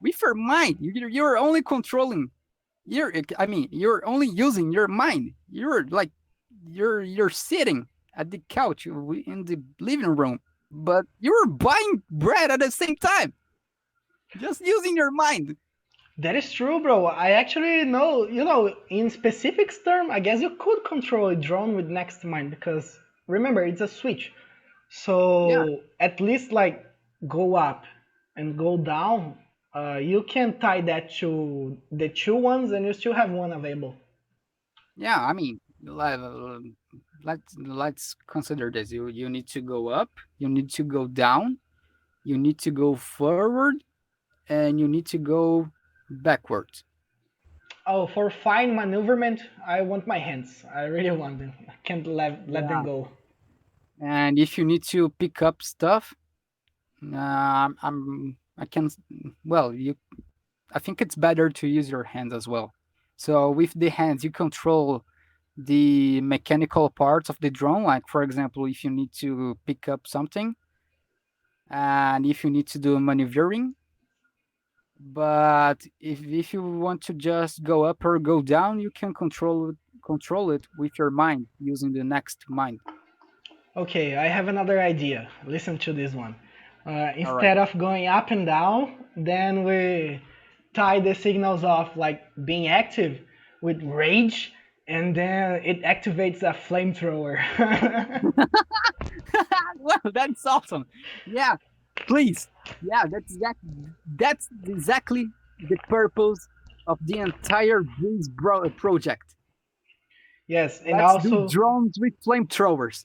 with your mind. You're only controlling. I mean, you're only using your mind. You're sitting at the couch in the living room, but you're buying bread at the same time, just using your mind.
That is true, bro. I actually know, in specifics term, I guess you could control a drone with next to mine because remember, it's a switch.
Yeah,
So at least like go up and go down, you can tie that to the two ones and you still have one available.
yeah. I mean, let's consider this. You need to go up, you need to go down, you need to go forward, and you need to go backwards.
Oh, for fine maneuverment, I want my hands. I really want them. I can't let them
Yeah.
go.
And if you need to pick up stuff, I can. Well, you. I think it's better to use your hands as well. So with the hands, you control the mechanical parts of the drone. Like for example, if you need to pick up something, and if you need to do maneuvering. But if you want to just go up or go down, you can control it with your mind using the next mind.
Okay, I have another idea. Listen to this one.
All right.
Instead of going up and down, then we tie the signals of like being active with rage, and then it activates a flamethrower.
Well, that's awesome. Yeah, please. Yeah, that's exactly the purpose of the entire project.
Yes, and
Let's do
also,
drones with flamethrowers.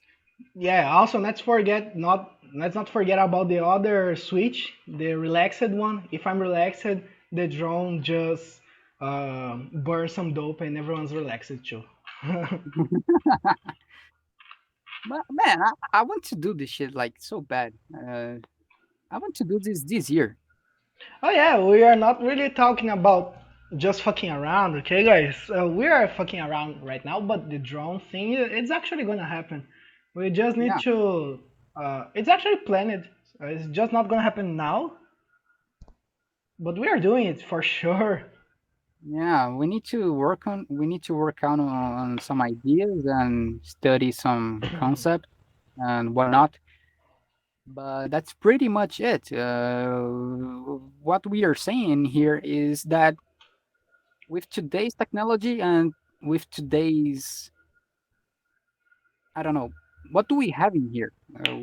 yeah, also let's not forget about the other switch, the relaxed one. If I'm relaxed, the drone just burns some dope and everyone's relaxed too.
But man, I want to do this shit like so bad. I want to do this year.
Oh yeah, we are not really talking about just fucking around, okay, guys? We are fucking around right now, but the drone thing, it's actually gonna happen. We just need
Yeah,
to. It's actually planned. It's just not gonna happen now, but we are doing it for sure.
yeah. We need to work on some ideas and study some concepts and whatnot. But that's pretty much it. What we are saying here is that with today's technology and with today's, I don't know, what do we have in here?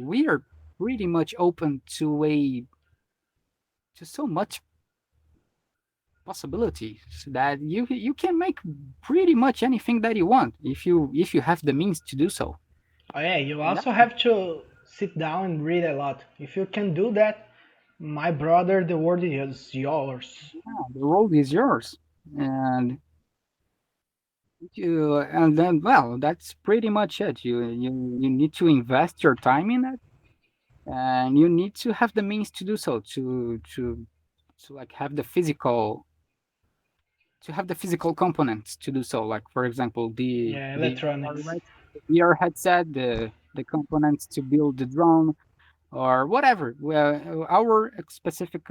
We are pretty much open to so much possibilities that you can make pretty much anything that you want if you have the means to do so.
Oh yeah, you
And that,
also have to sit down and read a lot. If you can do that, my brother, the world is yours.
yeah, the road is yours. And and then well, that's pretty much it. You need to invest your time in it, and you need to have the means to do so to like have the physical to have the physical components to do so. Like for example,
Yeah,
the
electronics.
VR headset, the components to build the drone or whatever. Well, our specific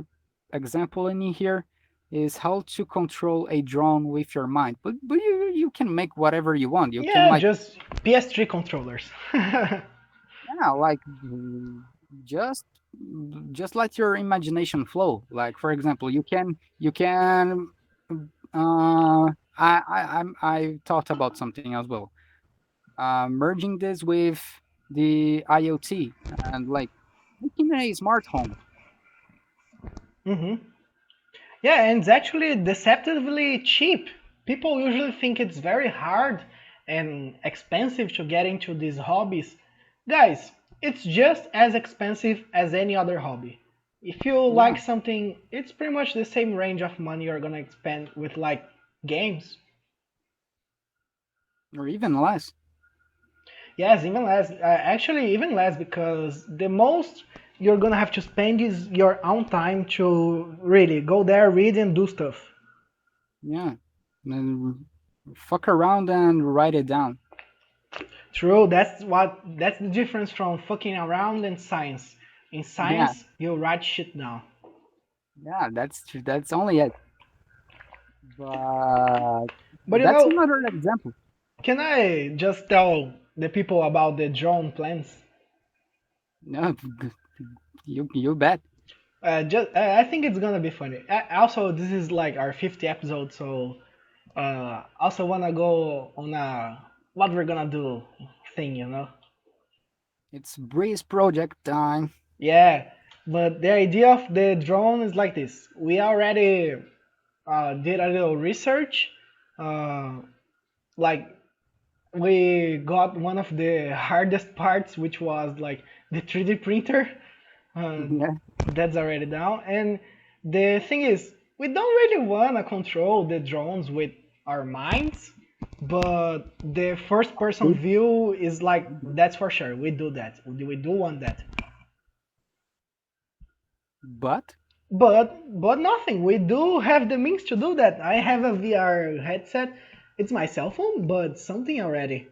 example in here is how to control a drone with your mind. But you can make whatever you want. You can
Yeah,
like
just PS3 controllers.
yeah, like just just let your imagination flow. Like for example, you can I thought about something as well. Merging this with the IoT and like making a smart home.
hmm Yeah, and it's actually deceptively cheap. People usually think it's very hard and expensive to get into these hobbies. Guys, it's just as expensive as any other hobby. If you
Yeah,
like something, it's pretty much the same range of money you're gonna spend with like games.
or even less.
Yes, even less. Actually, even less because the most you're gonna have to spend is your own time to really go there, read, and do stuff.
Yeah. And fuck around and write it down.
True, that's the difference from fucking around and science. In
Yeah,
science, you write shit down.
yeah, that's only it. But
But
that's another example.
can I just tell the people about the drone plans?
No, you bet.
I think it's gonna be funny. Also, this is like our 50th episode, so also wanna go on a what we're gonna do thing, you know?
It's Breeze project time.
Yeah, but the idea of the drone is like this. We already did a little research. Uh, like we got one of the hardest parts, which was like the 3D printer. Uh,
Yeah,
that's already down. And the thing is, we don't really want to control the drones with our minds, but the first person
good.
view is like, that's for sure. We do that. We do want that.
But
But nothing. We do have the means to do that. I have a VR headset. It's my cell phone, but something already.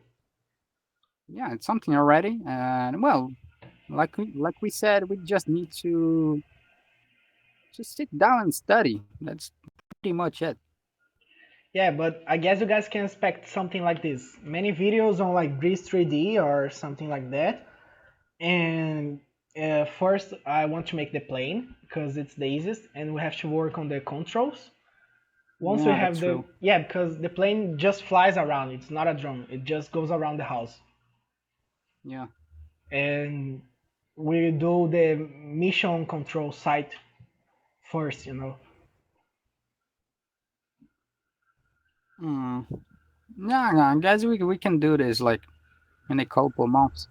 yeah, it's something already. And well, like we said, we just need to sit down and study. That's pretty much it.
Yeah, but I guess you guys can expect something like this. Many videos on like Breeze 3D or something like that. And first, I want to make the plane because it's the easiest, and we have to work on the controls. Once we
Yeah,
have
that's
the
true.
yeah, because the plane just flies around. It's not a drone. It just goes around the house,
Yeah.
and we do the mission control site first.
Mm. Yeah, yeah, I guess we can do this like in a couple months.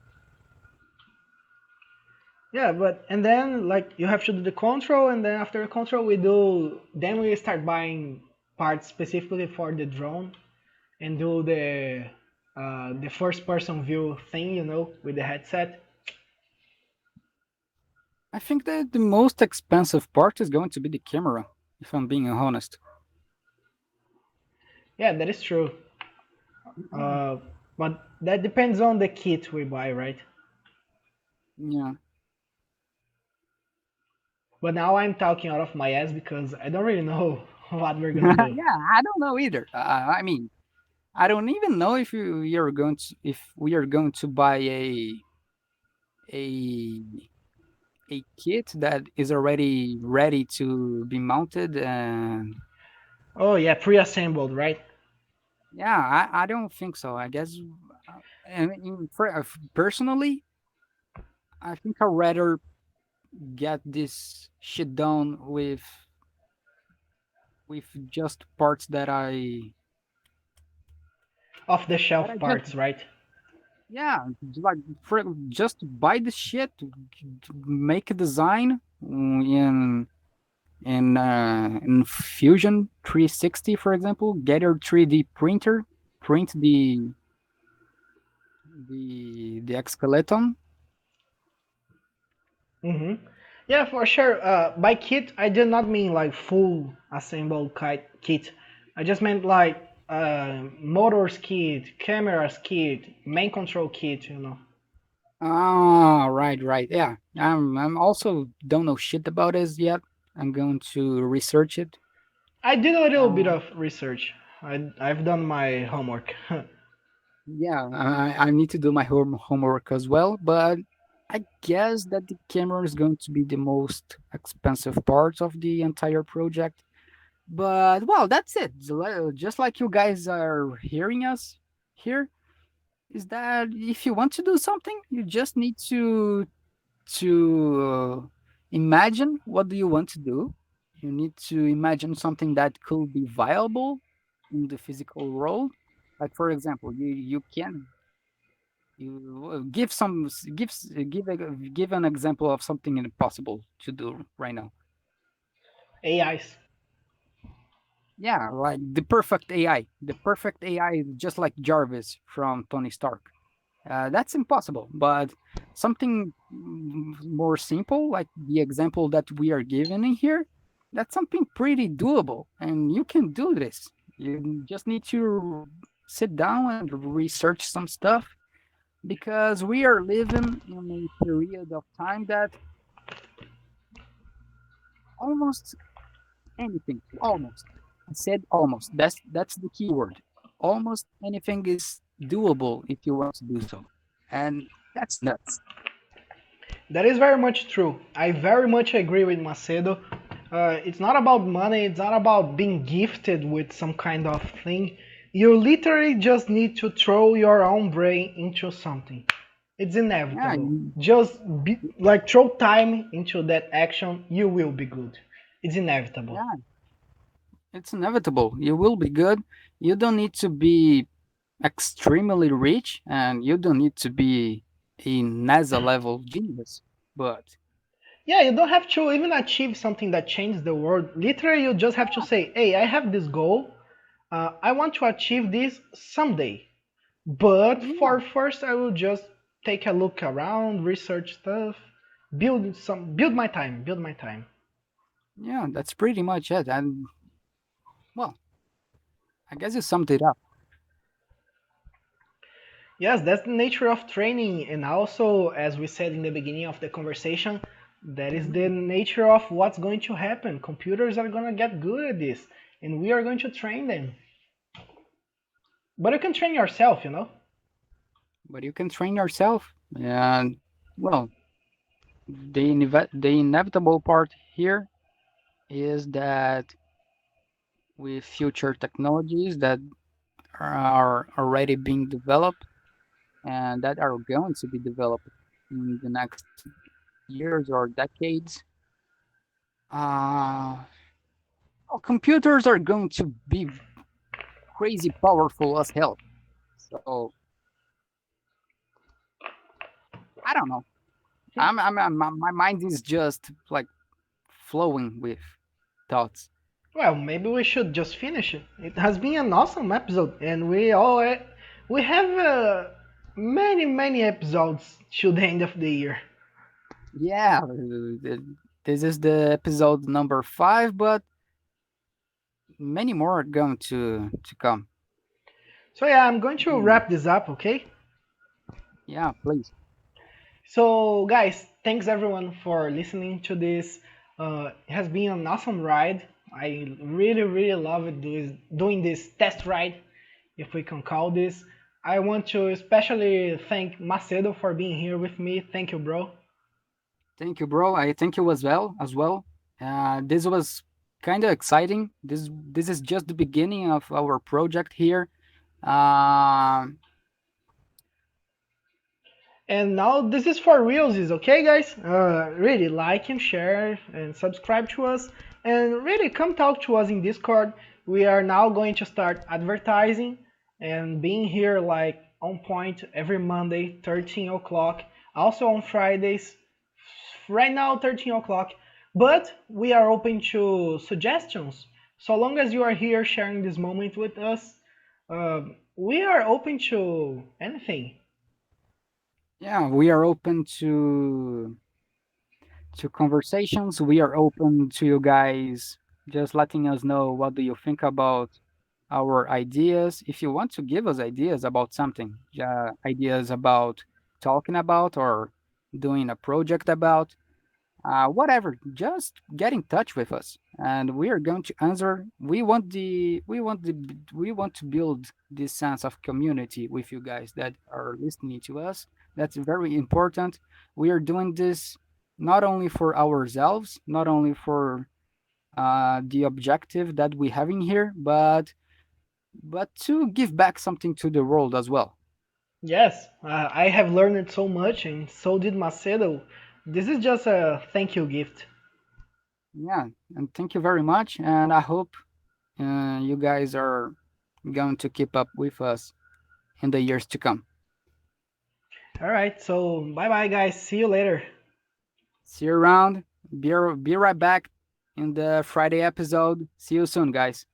Yeah, but and then like you have to do the control, and then after the control, we start buying parts specifically for the drone and do the first person view thing, with the headset.
I think that the most expensive part is going to be the camera, if I'm being honest.
Yeah, that is true. Uh, but that depends on the kit we buy, right?
Yeah.
But now I'm talking out of my ass because I don't really know what we're gonna do.
Yeah, I don't know either. I mean, I don't even know if you're going to if we are going to buy a a kit that is already ready to be mounted, and
Oh yeah, pre-assembled, right?
yeah, I don't think so. I guess, and personally, I think I'd rather get this shit done with just parts
Off the
that I
shelf
just
parts, right?
yeah, like just buy the shit, make a design in Fusion 360, for example, get your 3D printer, print the skeleton.
Mm-hmm. Yeah, for sure. By kit, I did not mean like full assembled kit. I just meant like motors kit, cameras kit, main control kit.
Ah, right, right. Yeah. I'm also don't know shit about this yet. I'm going to research it.
I did a little bit
Uh,
of research. I've done my homework.
yeah, I need to do my homework as well, but I guess that the camera is going to be the most expensive part of the entire project. But well, that's it. Just like you guys are hearing us here, is that if you want to do something, you just need to imagine what do you want to do. You need to imagine something that could be viable in the physical world. Like for example, you can you give some give give an example of something impossible to do right now.
AIs.
Yeah, like the perfect AI, the perfect AI, just like Jarvis from Tony Stark. That's impossible, but something more simple, like the example that we are given in here, that's something pretty doable, and you can do this. You just need to sit down and research some stuff because we are living in a period of time that almost anything, almost, I said almost, that's the key word. Almost anything is doable if you want to do so, and that's nuts.
That is very much true. I very much agree with Macedo. It's not about money, it's not about being gifted with some kind of thing. You literally just need to throw your own brain into something. It's
Yeah,
inevitable. Just like throw time into that action, you will be good. It's inevitable.
yeah, it's inevitable. You will be good. You don't need to be extremely rich, and you don't need to be a NASA level genius. But
Yeah, you don't have to even achieve something that changes the world. Literally, you just have to say, hey, I have this goal. I want to achieve this someday. But
yeah,
for first, I will just take a look around, research stuff, build my time.
yeah, that's pretty much it. And well, I guess you summed it up.
Yes, that's the nature of training, and also, as we said in the beginning of the conversation, that is the
Mhm.
nature of what's going to happen. Computers are gonna get good at this, and we are going to train them. But you can train yourself.
But you can train yourself. Yeah, Well, the inevitable part here is that with future technologies that are already being developed and that are going to be developed in the next years or decades, uh, well, computers are going to be crazy powerful as hell. So I don't know. My mind is just like flowing with thoughts.
Well, maybe we should just finish it. It has been an awesome episode, and we have many episodes till the end of the year.
Yeah, this is the episode number 5, but many more are going to come.
So yeah, I'm going to
Hmm.
wrap this up, okay?
Yeah, please.
So guys, thanks everyone for listening to this. It has been an awesome ride. I really love it doing this test ride, if we can call this. I want to especially thank Macedo for being here with me. Thank you, bro.
Thank you, bro. I thank you as well. This was kind of exciting. This is just the beginning of our project here. Um,
And now this is for realsies, okay, guys? Really like and share and subscribe to us, and really come talk to us in Discord. We are now going to start advertising and being here like on point every Monday, 13 o'clock. Also on Fridays, right now 13 o'clock. But we are open to suggestions. So long as you are here sharing this moment with us, we are open to anything.
yeah, we are open to conversations. We are open to you guys just letting us know what do you think about our ideas. If you want to give us ideas about something, ideas about talking about or doing a project about, whatever, just get in touch with us and we are going to answer. We want to build this sense of community with you guys that are listening to us. That's very important. We are doing this not only for ourselves, not only for the objective that we have in here, but to give back something to the world as well.
Yes, I have learned so much, and so did Macedo. This is just a thank you gift.
Yeah, and thank you very much, and I hope you guys are going to keep up with us in the years to come.
All right, so bye bye, guys. See you later.
See you around. Be right back in the Friday episode. See you soon, guys.